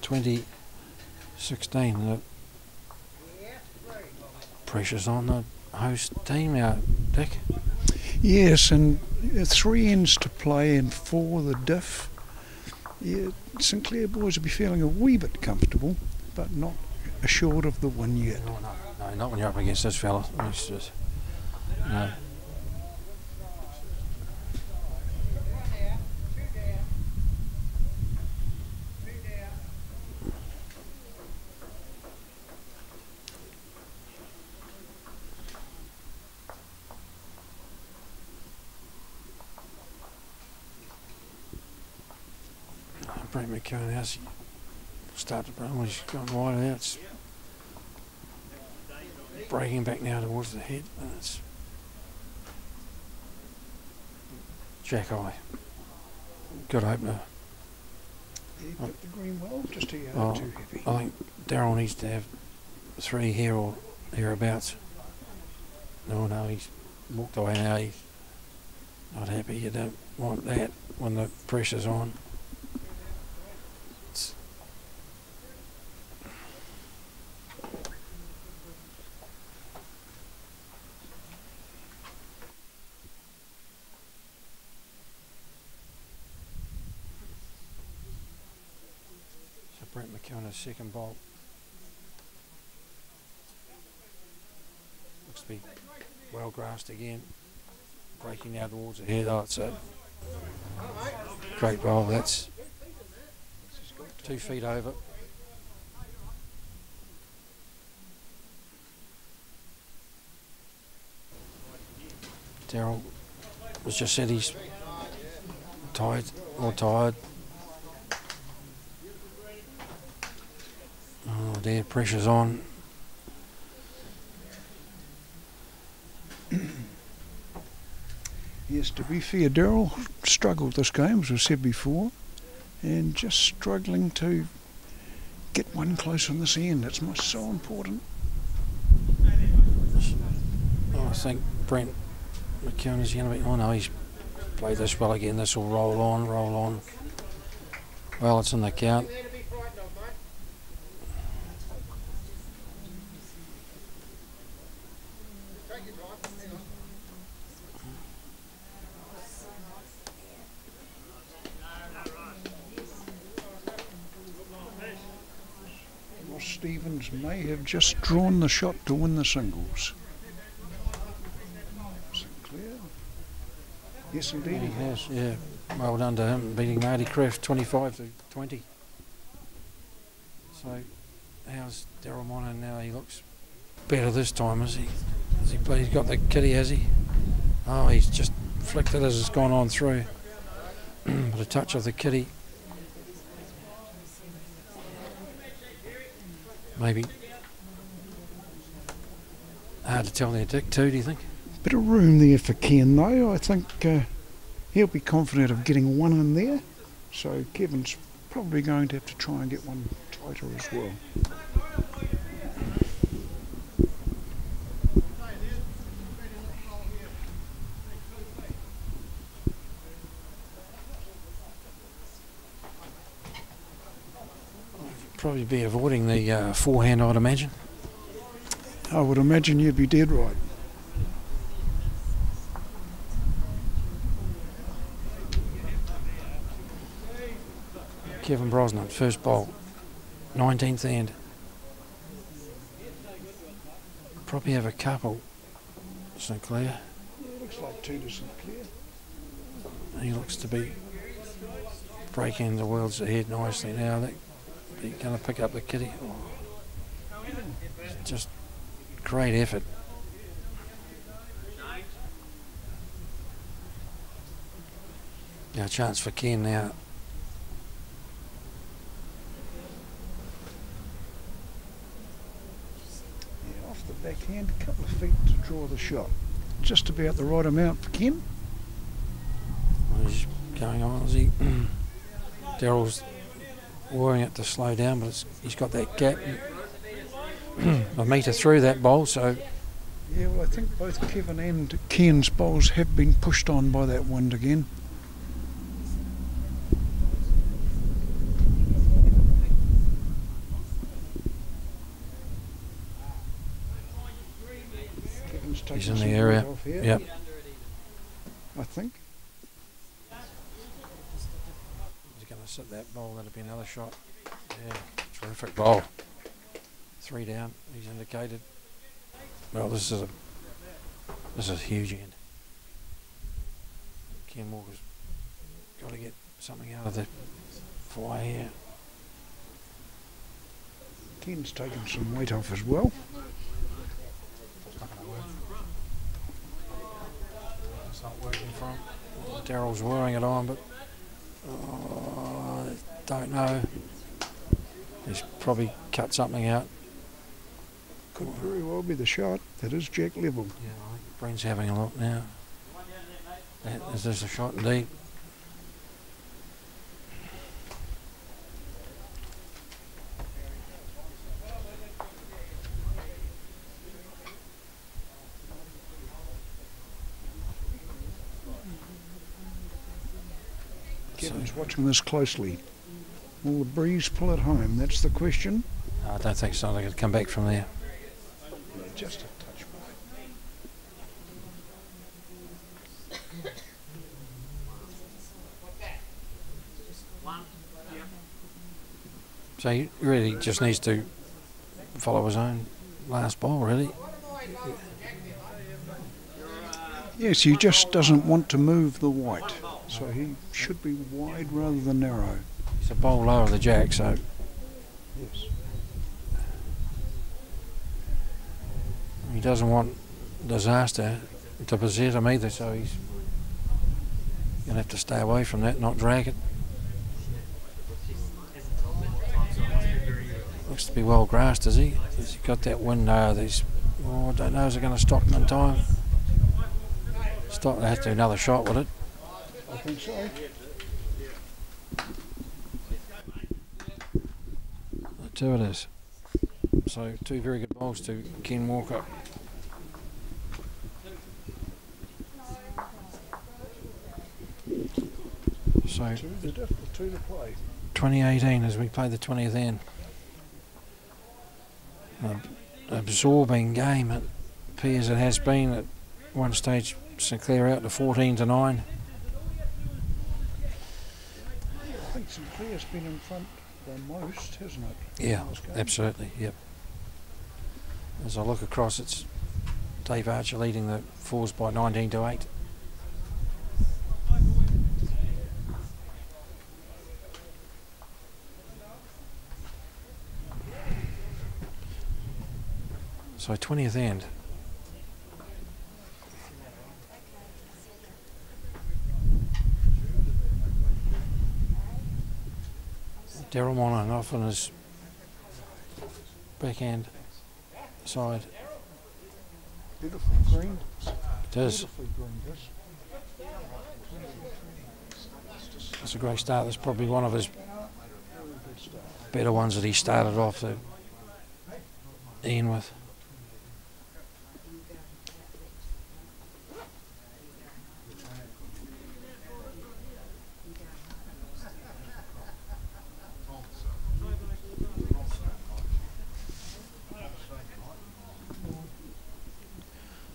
Speaker 1: 2016. The pressure's on the host team now, Dick.
Speaker 2: Yes, and 3 ends to play and 4 the diff. Yeah, St Clair boys will be feeling a wee bit comfortable, but not assured of the win yet.
Speaker 1: No, not when you're up against this fella. It's just, no. Brent McKeown has start to run when he's gone wide out. It's breaking back now towards the head, and it's Jack Eye. Good opener.
Speaker 2: He put the green well, just too
Speaker 1: Oh,
Speaker 2: heavy.
Speaker 1: I think Darryl needs to have 3 here or hereabouts. No, he's walked away now. He's not happy. You don't want that when the pressure's on. Brent McKeown's second bolt. Looks to be well grasped again. Breaking out towards the head. Oh, it's a great bowl. That's 2 feet over. Darryl was just said he's tired or tired. Oh dear, pressure's on.
Speaker 2: Yes, to be fair, Darryl struggled this game, as we said before, and just struggling to get one close on this end. It's so important.
Speaker 1: Oh, I think Brent McKeown is going to be... Oh no, he's played this well again. This will roll on, roll on. Well, it's in the count.
Speaker 2: Stevens may have just drawn the shot to win the singles. St Clair? Yes, indeed
Speaker 1: He has, yeah. Well done to him, beating Marty Kreft 25-20. So, how's Darryl Mono now? He looks better this time, is he? Has he played? He's got the kitty, has he? Oh, he's just flicked it as it's gone on through. But a touch of the kitty. Maybe hard to tell there, Dick, too, do you think?
Speaker 2: Bit of room there for Ken, though. I think he'll be confident of getting one in there. So Kevin's probably going to have to try and get one tighter as well.
Speaker 1: Probably be avoiding the forehand, I'd imagine.
Speaker 2: I would imagine you'd be dead right.
Speaker 1: Kevin Brosnan, first bowl, 19th hand. Probably have a couple. St Clair.
Speaker 2: Looks like two to St Clair.
Speaker 1: He looks to be breaking the world's ahead nicely now. They're going to pick up the kitty. Oh. Just great effort. Now a chance for Ken now.
Speaker 2: Yeah, off the backhand, a couple of feet to draw the shot. Just about the right amount for Ken.
Speaker 1: What is going on? Is he? Daryl's worrying it to slow down, but he's got that gap. A metre through that bowl, so.
Speaker 2: Yeah, well, I think both Kevin and Ken's bowls have been pushed on by that wind again.
Speaker 1: He's in the area. Yep.
Speaker 2: I think.
Speaker 1: He's going to sit that bowl. That'll be another shot. Yeah, terrific bowl. 3 down. He's indicated. Well, this is a huge end. Ken Walker's got to get something out of the fly here.
Speaker 2: Ken's taken some weight off as well.
Speaker 1: It's not working for him. Daryl's whirring it on, but I don't know. He's probably cut something out.
Speaker 2: Could very well be the shot. That is jack level.
Speaker 1: Yeah, I think Brent's having a look now. Is this a shot indeed?
Speaker 2: Kevin's watching this closely. Will the breeze pull it home? That's the question.
Speaker 1: I don't think so. They're going to come back from there.
Speaker 2: Yeah, just a touch wide.
Speaker 1: So he really just needs to follow his own last ball, really.
Speaker 2: Yes, he just doesn't want to move the white. So he should be wide rather than narrow.
Speaker 1: He's a bowl lower the jack, so.
Speaker 2: Yes.
Speaker 1: He doesn't want disaster to beset him either, so he's going to have to stay away from that, not drag it. Looks to be well grassed, is he? Has he got that window? Oh, I don't know, is it going to stop him in time? Stop, they have to do another shot with it.
Speaker 2: I think so.
Speaker 1: 2 it is. So 2 very good bowls to Ken Walker. So
Speaker 2: 2 to play.
Speaker 1: 2018 as we play the 20th end. An absorbing game. It appears it has been. At one stage St Clair out to 14-9.
Speaker 2: I think St Clair's been in front by most, hasn't it?
Speaker 1: Yeah, absolutely, yep. As I look across, it's Dave Archer leading the fours by 19-8. So 20th end. Daryl Monahan off on his backhand side.
Speaker 2: Beautiful green.
Speaker 1: It is.
Speaker 2: Beautifully green,
Speaker 1: It's a great start. That's probably one of his better ones that he started off to Ian with.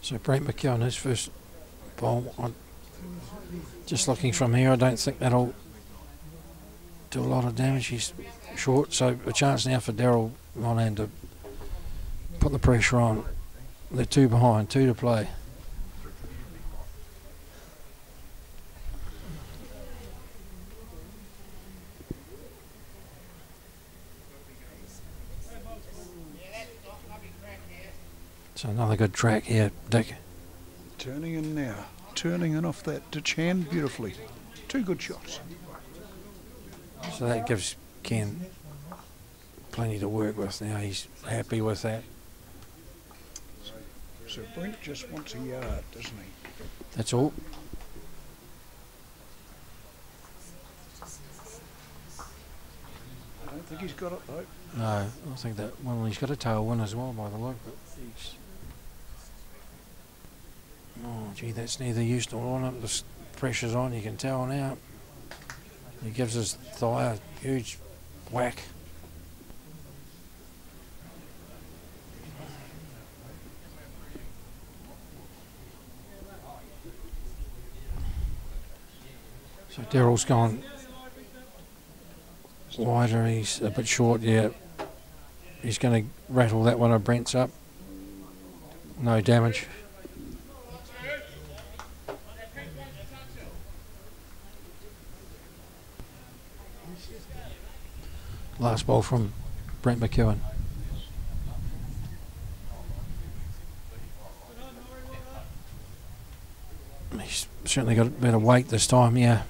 Speaker 1: So Brent McKeown, his first bowl, just looking from here, I don't think that'll do a lot of damage. He's short, so a chance now for Daryl Monahan to put the pressure on. They're 2 behind, 2 to play. So another good track here, Dick.
Speaker 2: Turning in now. Turning in off that ditch hand beautifully. 2 good shots.
Speaker 1: So that gives Ken plenty to work with now. He's happy with that.
Speaker 2: So Brent just wants a yard, doesn't he?
Speaker 1: That's all.
Speaker 2: I don't think he's got it though.
Speaker 1: No, I think that one, he's got a tailwind as well by the look. But he's, oh, gee, that's neither use nor on it. The pressure's on, you can tell now. He gives his thigh a huge whack. So Daryl's gone wider, he's a bit short, yeah. He's going to rattle that one of Brent's up. No damage. Last ball from Brent McEwen. He's certainly got a bit of weight this time, yeah.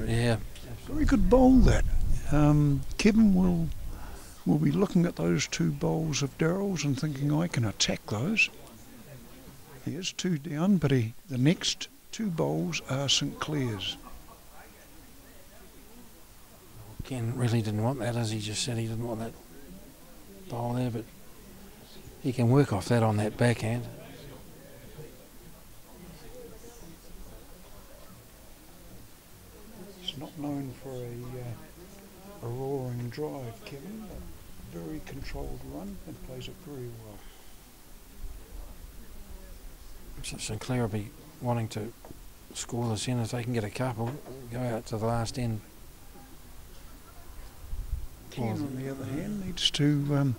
Speaker 1: Yeah.
Speaker 2: Very good bowl that. Kevin will be looking at those 2 bowls of Daryl's and thinking I can attack those. He is 2 down, but the next 2 bowls are St Clair's.
Speaker 1: Ken really didn't want that, as he just said he didn't want that bowl there, but he can work off that on that backhand.
Speaker 2: He's not known for a roaring drive, Kevin, but very controlled run and plays it very well.
Speaker 1: So St Clair will be wanting to score this in if they can get a couple, go out to the last end.
Speaker 2: Ken, on the other hand, needs to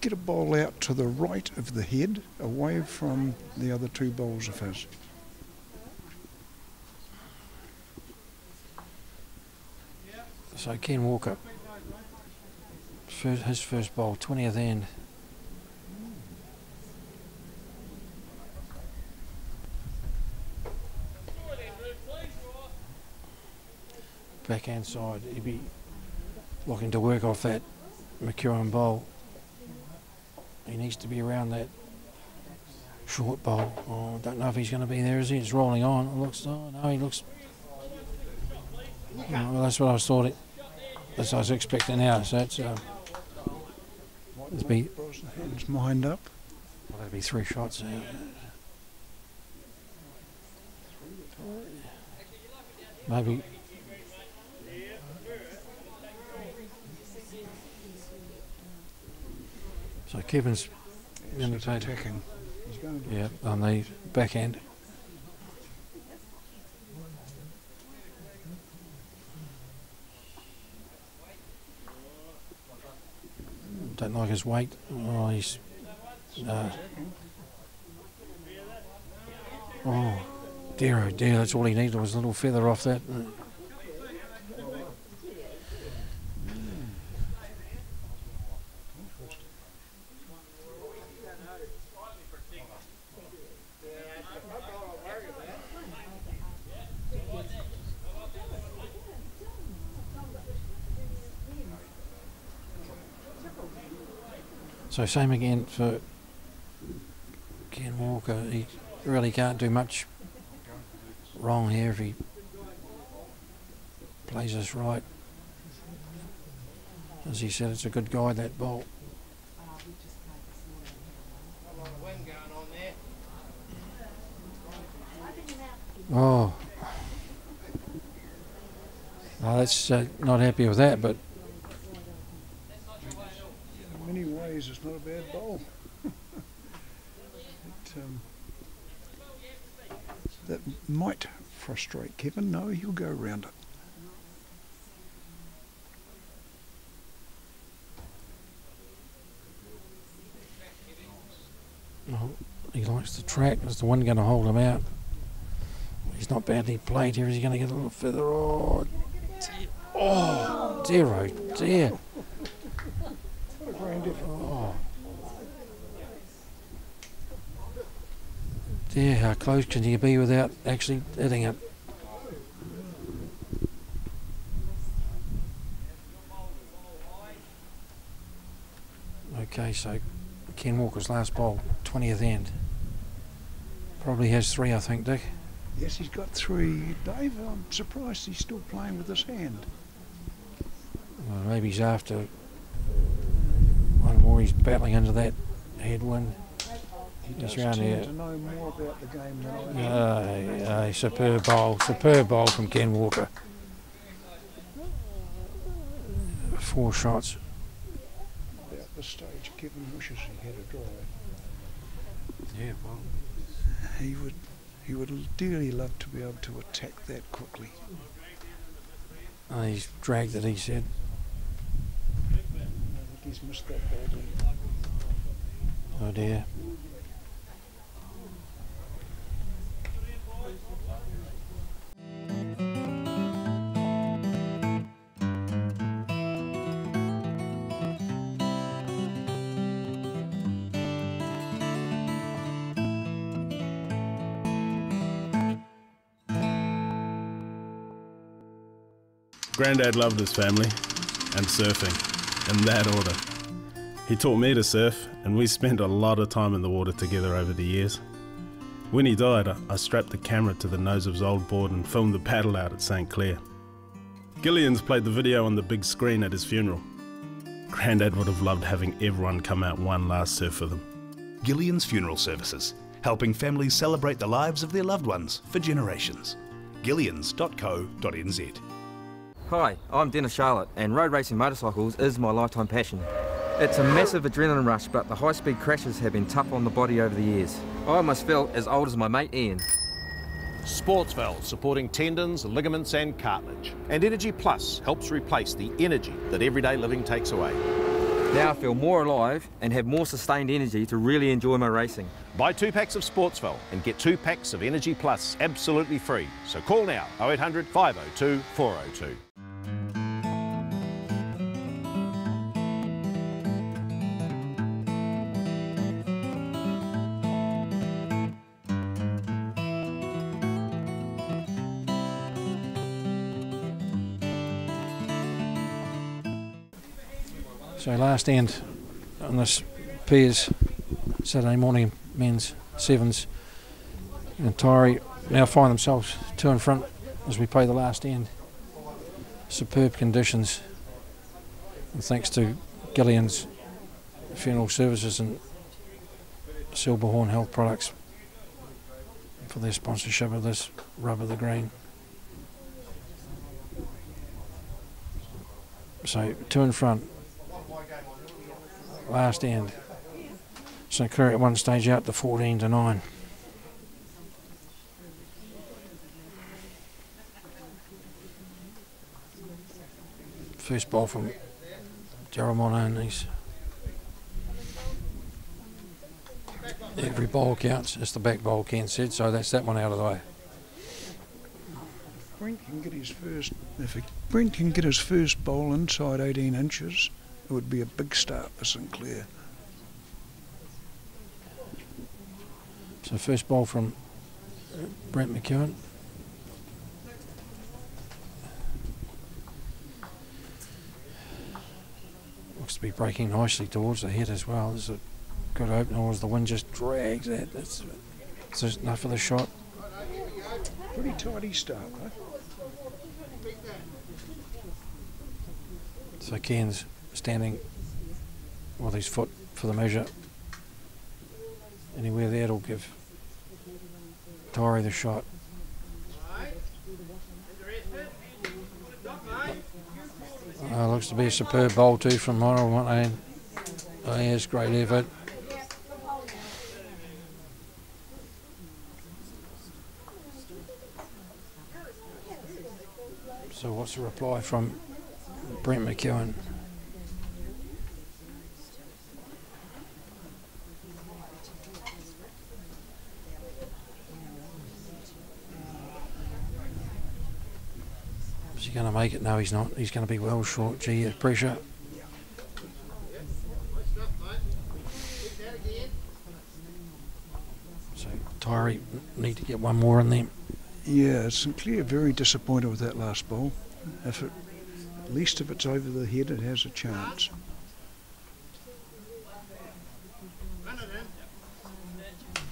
Speaker 2: get a bowl out to the right of the head, away from the other 2 bowls of his.
Speaker 1: So Ken Walker, his first bowl, 20th end. Backhand side, he'd be looking to work off that McEwen bowl. He needs to be around that short bowl. Oh, I don't know if he's going to be there, is he? It's rolling on. It looks, oh no, he looks. Well, that's what I was thought. That's what I was expecting now. So it's be.
Speaker 2: His mind up.
Speaker 1: Well, that'd be 3 shots. Maybe. So Kevin's
Speaker 2: attacking. He's going to
Speaker 1: yeah, on the backhand. Don't like his weight. Oh, he's. Oh, dear, that's all he needed was a little feather off that. So same again for Ken Walker, he really can't do much wrong here if he plays this right. As he said, it's a good guide, that ball. Oh, that's not happy with that, but
Speaker 2: in many ways it's not a bad bowl. That might frustrate Kevin. No, he'll go around it.
Speaker 1: oh, he likes the track. Is the one going to hold him out? He's not badly played here. Is he going to get a little further? Oh, dear. Oh, dear, oh, dear.
Speaker 2: What a grand effort.
Speaker 1: Oh. Dear, how close can you be without actually hitting it? Okay, so Ken Walker's last bowl, 20th end. Probably has 3, I think, Dick.
Speaker 2: Yes, he's got 3. Dave, I'm surprised he's still playing with his hand.
Speaker 1: Well, maybe he's after one more. He's battling under that headwind.
Speaker 2: He does
Speaker 1: He's around
Speaker 2: tend
Speaker 1: here.
Speaker 2: to know more about the game than I do.
Speaker 1: Superb bowl from Ken Walker. 4 shots.
Speaker 2: About this stage, Kevin wishes he had a drive.
Speaker 1: Yeah, well.
Speaker 2: He would dearly love to be able to attack that quickly.
Speaker 1: He's dragged it, he said.
Speaker 2: I think he's missed that badly.
Speaker 1: Oh dear.
Speaker 5: Grandad loved his family and surfing, in that order. He taught me to surf, and we spent a lot of time in the water together over the years. When he died, I strapped the camera to the nose of his old board and filmed the paddle out at St. Clair. Gillian's played the video on the big screen at his funeral. Grandad would have loved having everyone come out one last surf with him.
Speaker 6: Gillian's Funeral Services, helping families celebrate the lives of their loved ones for generations. Gillians.co.nz.
Speaker 7: Hi, I'm Dennis Charlotte, and road racing motorcycles is my lifetime passion. It's a massive adrenaline rush, but the high-speed crashes have been tough on the body over the years. I almost felt as old as my mate Ian.
Speaker 8: Sports valves supporting tendons, ligaments and cartilage. And Energy Plus helps replace the energy that everyday living takes away.
Speaker 7: Now I feel more alive and have more sustained energy to really enjoy my racing.
Speaker 8: Buy 2 packs of Sportsval and get 2 packs of Energy Plus absolutely free. So call now, 0800 502 402.
Speaker 1: So last end on this Piers Saturday morning men's sevens, and Taieri now find themselves 2 in front as we play the last end. Superb conditions, and thanks to Gillian's Funeral Services and Silverhorn Health Products for their sponsorship of this Rub of the Green. So 2 in front. Last end. St. Clair at one stage out to 14-9. First ball from Gerald Monahan. Every ball counts. It's the back ball, Ken said, so that's that one out of the way.
Speaker 2: Brent can get his first. If Brent can get his first bowl inside 18 inches, it would be a big start for St. Clair.
Speaker 1: So first ball from Brent McEwen. Looks to be breaking nicely towards the head as well. There's a good opener, or as the wind just drags that. That's just enough for the shot.
Speaker 2: Pretty tidy start, though.
Speaker 1: So Ken's standing with his foot for the measure. Anywhere there will give Taieri the shot. Looks to be a superb bowl too from Ronald. Oh yes, great effort. So what's the reply from Brent McEwen? Is he going to make it? No, he's not. He's going to be well short. Gee, the pressure. So Taieri need to get one more in them.
Speaker 2: Yeah, St Clair very disappointed with that last ball. At least if it's over the head, it has a chance.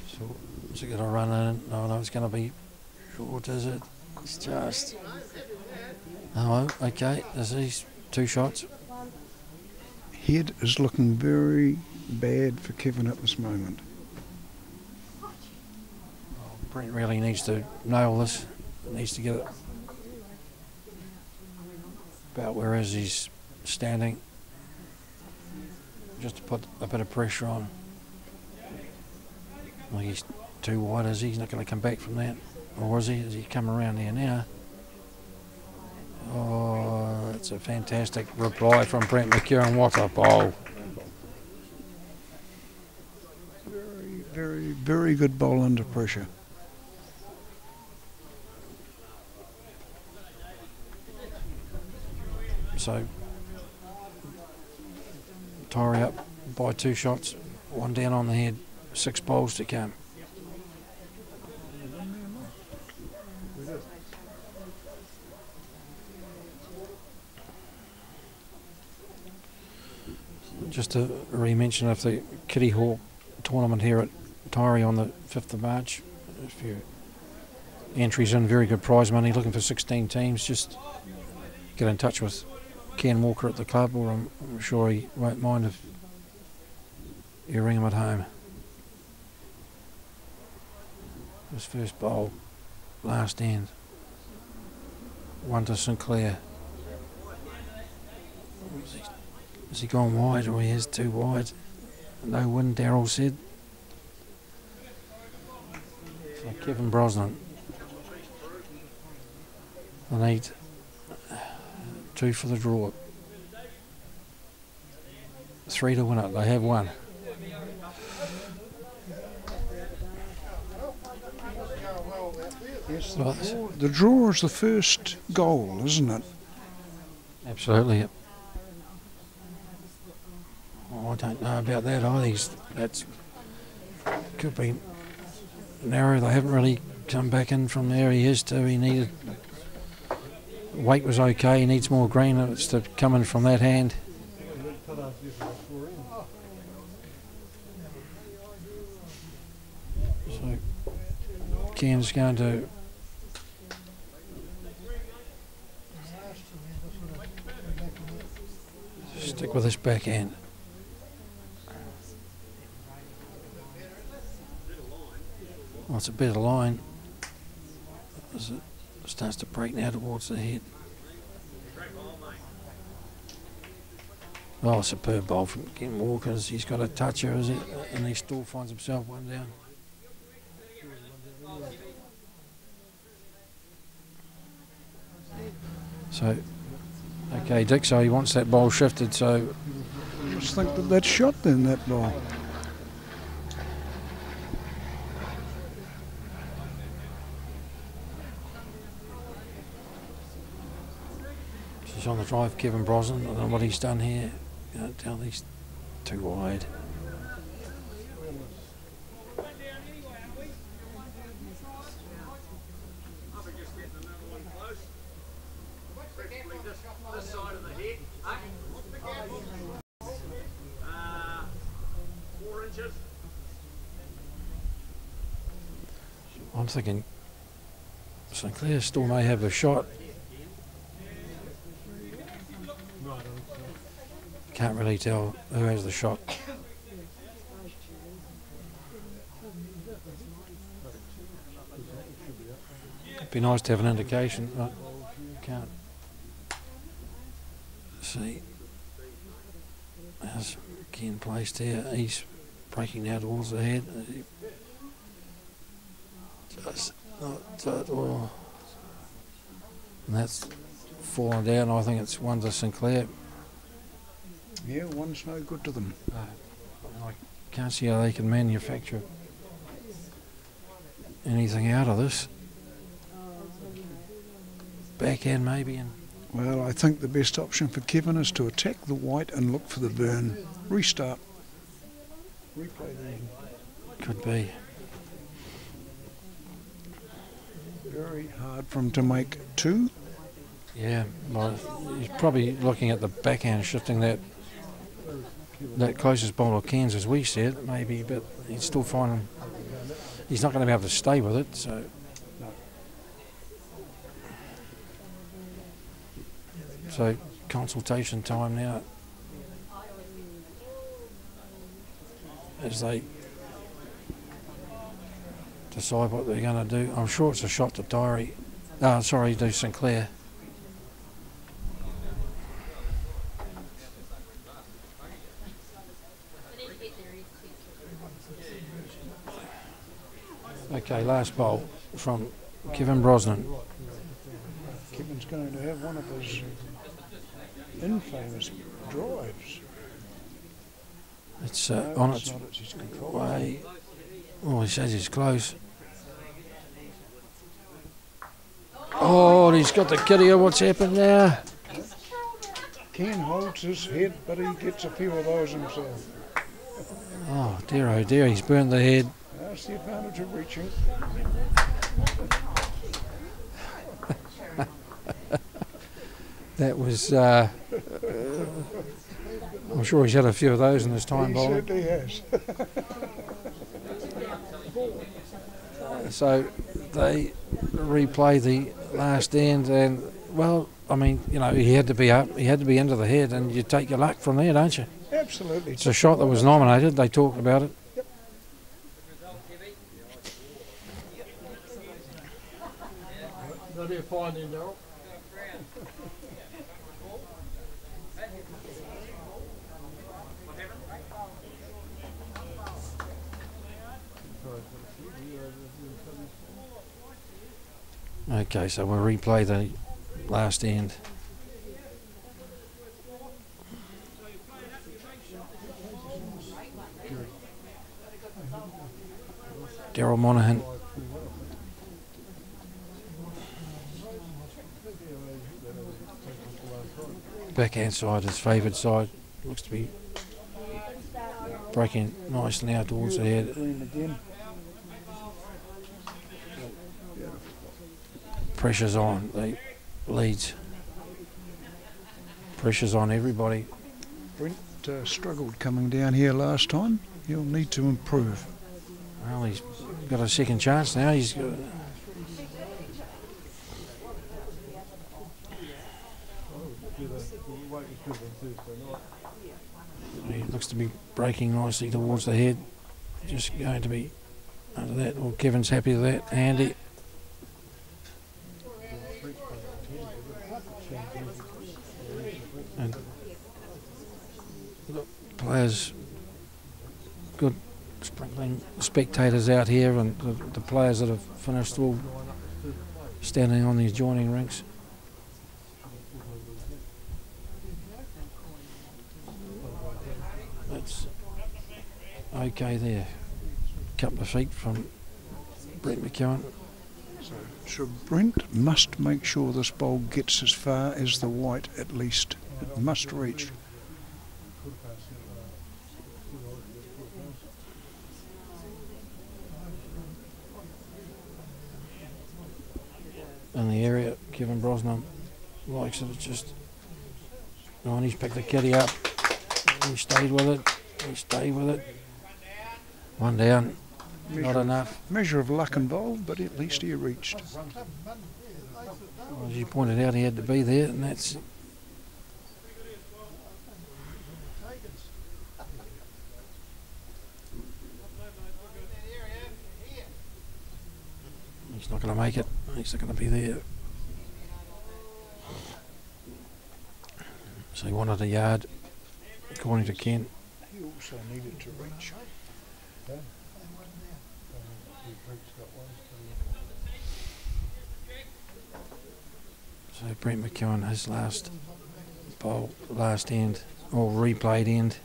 Speaker 1: So is it going to run in? No, it's going to be short, is it? It's just... Oh, okay, there's these 2 shots.
Speaker 2: Head is looking very bad for Kevin at this moment.
Speaker 1: Brent really needs to nail this. Needs to get it about whereas he's standing, just to put a bit of pressure on. Well, he's too wide, is he? He's not going to come back from that, or is he? Is he come around here now? Oh, that's a fantastic reply from Brent McEwen. What a bowl!
Speaker 2: Very, very good bowl under pressure.
Speaker 1: So Taieri up by 2 shots, 1 down on the head, 6 bowls to come. Just to re-mention of the Kitty Hawk tournament here at Taieri on the 5th of March. A few entries in, very good prize money, looking for 16 teams. Just get in touch with Ken Walker at the club, or I'm sure he won't mind if you ring him at home. His first bowl, last end. 1 to St Clair. Has he gone wide, or he is too wide? No wind, Darryl said. So Kevin Brosnan. I need 2 for the draw. 3 to win it. They have 1.
Speaker 2: Yes, the draw is the first goal, isn't it?
Speaker 1: Absolutely. Yep. Oh, I don't know about that either. That's could be narrow. They haven't really come back in from there. He is too. He needed... Weight was okay. He needs more green. It's to come in from that hand. So Ken's going to stick with this backhand. Well, it's a better line as it starts to break now towards the head. Oh, superb bowl from Ken Walker. He's got a toucher, is it? And he still finds himself 1 down. So, okay, Dick, so he wants that bowl shifted, so...
Speaker 2: I just think that's shot then, that ball.
Speaker 1: He's on the drive, Kevin Brosnan. I don't know what he's done here. You know, tell he's too wide.
Speaker 3: This side of the head. 4 inches.
Speaker 1: I'm thinking St Clair still may have a shot. Can't really tell who has the shot. It'd be nice to have an indication, but can't see. There's Ken placed here. He's breaking now towards the head. Just not at all. And that's fallen down. I think it's one to St Clair.
Speaker 2: Yeah, one's no good to them.
Speaker 1: I can't see how they can manufacture anything out of this. Backhand maybe. And
Speaker 2: Well, I think the best option for Kevin is to attack the white and look for the burn. Restart. Replay the
Speaker 1: could be.
Speaker 2: very hard for him to make two.
Speaker 1: Yeah, well, he's probably looking at the backhand, shifting that closest bowl of cans as we said, maybe, but he's still finding he's not going to be able to stay with it. So consultation time now as they decide what they're going to do. I'm sure it's a shot to Taieri. Sorry, to St Clair. Okay, last bowl from Kevin Brosnan.
Speaker 2: Kevin's going to have one of his infamous drives.
Speaker 1: It's
Speaker 2: No,
Speaker 1: on
Speaker 2: it's
Speaker 1: its
Speaker 2: not, it's his control.
Speaker 1: way. Oh, he says he's close. Oh, he's got the kitty. What's happened now?
Speaker 2: Ken holds his head, but he gets a few of those himself.
Speaker 1: Oh dear, he's burned the head.
Speaker 2: That's the advantage of reaching.
Speaker 1: That was, I'm sure he's had a few of those in his time
Speaker 2: He
Speaker 1: bowling.
Speaker 2: certainly has.
Speaker 1: So they replay the last end, and well, I mean, you know, he had to be up, he had to be into the head, and you take your luck from there, don't you?
Speaker 2: Absolutely.
Speaker 1: It's a shot that was nominated. They talked about it.
Speaker 4: That'll be a fine then, Darryl.
Speaker 1: Okay, so we'll replay the last end. Daryl Monaghan. Backhand side, his favoured side. Looks to be breaking nice now towards the head.
Speaker 2: Again.
Speaker 1: Pressure's on. They leads. Pressure's on everybody.
Speaker 2: Brent struggled coming down here last time. He'll need to improve.
Speaker 1: Well, he's got a second chance now. He's got. He looks to be breaking nicely towards the head. Just going to be under that. Well, Kevin's happy with that. Handy. And look, players, good sprinkling spectators out here, and the players that have finished all standing on the adjoining rinks. That's okay there. Couple of feet from Brent McEwen.
Speaker 2: So Brent must make sure this bowl gets as far as the white at least. It must reach.
Speaker 1: In the area, Kevin Brosnan likes it. It's just, oh, and he's picked the kitty up. He stayed with it. He stayed with it. One down, not enough.
Speaker 2: Measure of luck involved, but at least he reached.
Speaker 1: Well, as you pointed out, he had to be there, and that's... He's not going to make it. He's not going to be there. So he wanted a yard, according to Ken.
Speaker 2: He also needed to reach.
Speaker 1: So Brent McKeown, his last bowl, last end, or replayed end.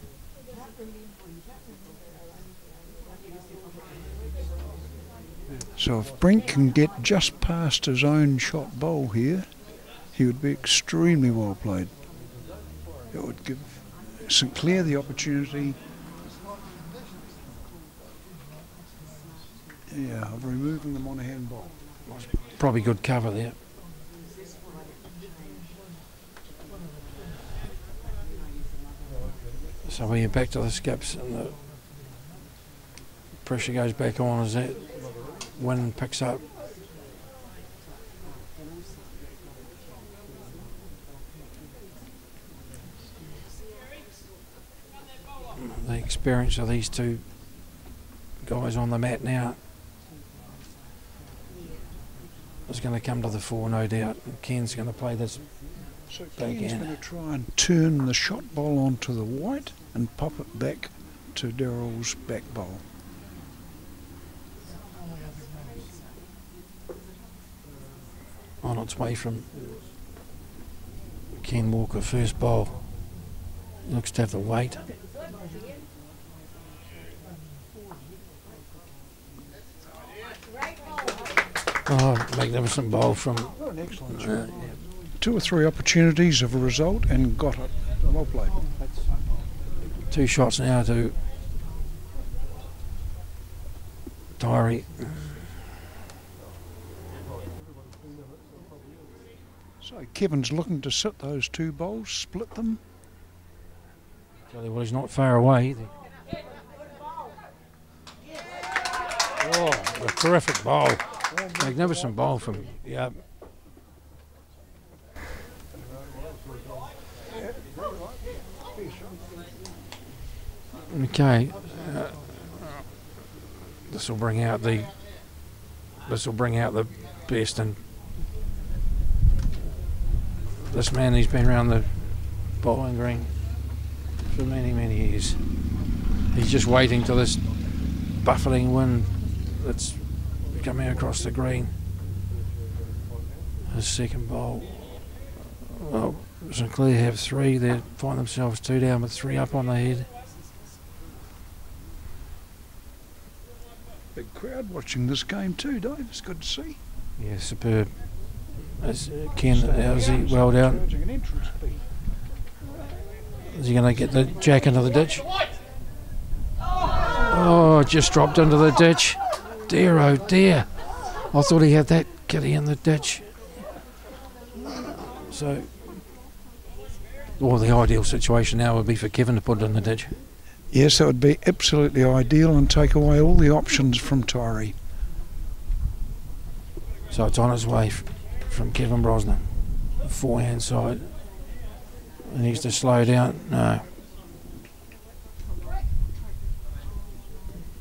Speaker 2: So if Brent can get just past his own shot bowl here, he would be extremely well played. It would give St Clair the opportunity of removing them on a handball.
Speaker 1: Probably good cover there. So we're back to the skips and the pressure goes back on as that wind picks up. The experience of these two guys on the mat now is going to come to the fore, no doubt. Ken's going to play this
Speaker 2: So
Speaker 1: back
Speaker 2: Ken's
Speaker 1: in.
Speaker 2: going to try and turn the shot bowl onto the white and pop it back to Darryl's back bowl.
Speaker 1: On its way from Ken Walker, first bowl. Looks to have the weight. Oh, magnificent bowl from...
Speaker 2: An excellent shot. 2 or 3 opportunities of a result and got it. Well played.
Speaker 1: 2 shots now to Taieri.
Speaker 2: So Kevin's looking to sit those 2 bowls, split them.
Speaker 1: Tell you what, he's not far away either. Oh, a terrific bowl. Magnificent bowl from, yeah. Okay, this will bring out the best, and this man, he's been around the bowling green for many years. He's just waiting till this buffeting wind that's coming across the green. His second bowl. Well, St Clair have 3. They find themselves 2 down with 3 up on the head.
Speaker 2: Big crowd watching this game too, Dave. It's good to see.
Speaker 1: Yeah, superb. As Ken, how's he well down?
Speaker 2: Charging an entrance fee.
Speaker 1: Is he going to get the jack into the ditch? Oh, just dropped into the ditch. Dear, oh dear. I thought he had that kitty in the ditch. So, well, the ideal situation now would be for Kevin to put it in the ditch.
Speaker 2: Yes, that would be absolutely ideal and take away all the options from Taieri.
Speaker 1: So it's on its way from Kevin Brosnan, the forehand side. He needs to slow down. No.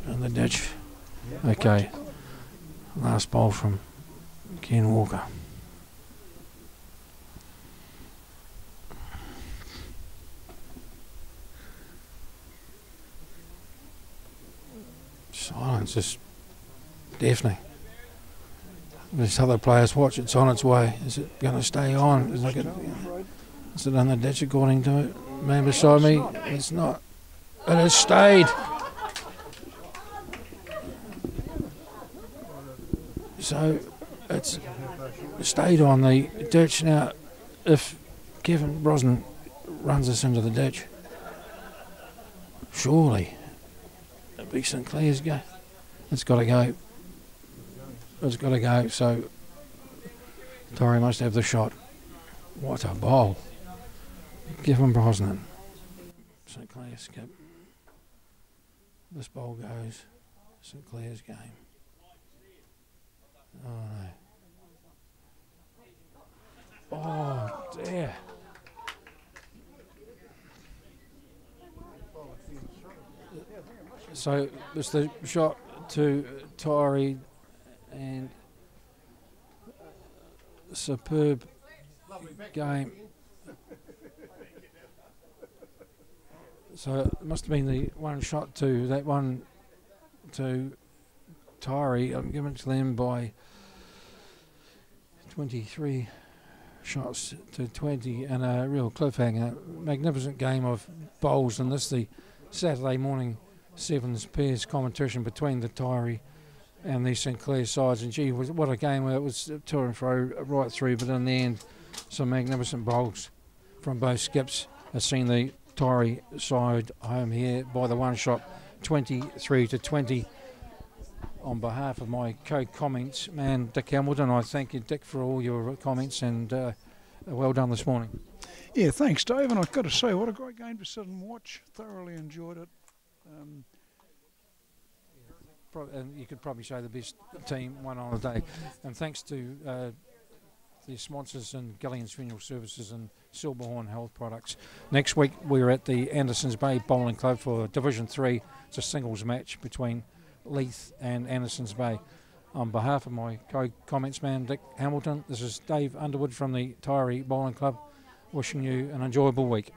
Speaker 1: In the ditch. Okay. Last bowl from Ken Walker. Silence is deafening. There's other players watch. It's on its way. Is it going to stay on? Is it in the ditch according to it? Man beside me, it's not. It has stayed. So it's stayed on the ditch. Now, if Kevin Brosnan runs us into the ditch, surely it'll be St Clair's go. It's got to go. It's got to go. So Taieri must have the shot. What a bowl. Kevin Brosnan. St Clair skip. This bowl goes. St Clair's game. Oh no. Oh dear. So it's the shot to Taieri and superb game. So it must have been the one shot to that one to Taieri. I'm giving it to them by 23 shots to 20, and a real cliffhanger. Magnificent game of bowls, and this the Saturday morning sevens pairs competition between the Taieri and the St Clair sides. And gee, what a game! It was to and fro right through, but in the end, some magnificent bowls from both skips have seen the Taieri side home here by the one shot, 23 to 20. On behalf of my co-comments man Dick Hamilton, I thank you, Dick, for all your comments, and well done this morning.
Speaker 2: Yeah, thanks, Dave. And I've got to say, what a great game to sit and watch. Thoroughly enjoyed it.
Speaker 1: And you could probably say the best team won on the day. And thanks to the sponsors and Gillian's Funeral Services and Silverhorn Health Products. Next week we're at the Andersons Bay Bowling Club for Division 3. It's a singles match between Leith and Andersons Bay. On behalf of my co-comments man Dick Hamilton, this is Dave Underwood from the Taieri Bowling Club, wishing you an enjoyable week.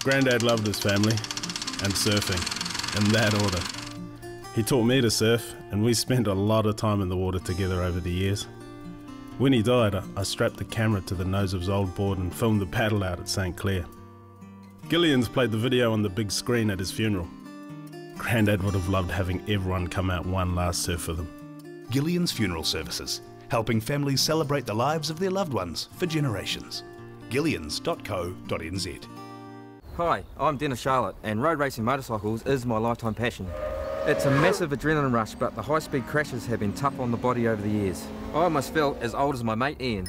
Speaker 5: Grandad loved his family and surfing, in that order. He taught me to surf, and we spent a lot of time in the water together over the years. When he died, I strapped the camera to the nose of his old board and filmed the paddle out at St Clair. Gillian's played the video on the big screen at his funeral. Grandad would have loved having everyone come out one last surf with him.
Speaker 6: Gillian's Funeral Services, helping families celebrate the lives of their loved ones for generations. Gillians.co.nz.
Speaker 7: Hi, I'm Dennis Charlotte, and road racing motorcycles is my lifetime passion. It's a massive adrenaline rush, but the high-speed crashes have been tough on the body over the years. I almost felt as old as my mate Ian.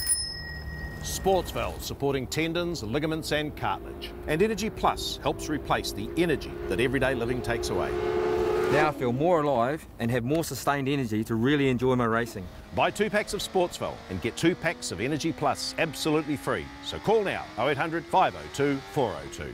Speaker 8: Sports valves supporting tendons, ligaments and cartilage. And Energy Plus helps replace the energy that everyday living takes away.
Speaker 7: Now I feel more alive and have more sustained energy to really enjoy my racing.
Speaker 8: Buy 2 packs of Sportsval and get 2 packs of Energy Plus absolutely free. So call now, 0800 502 402.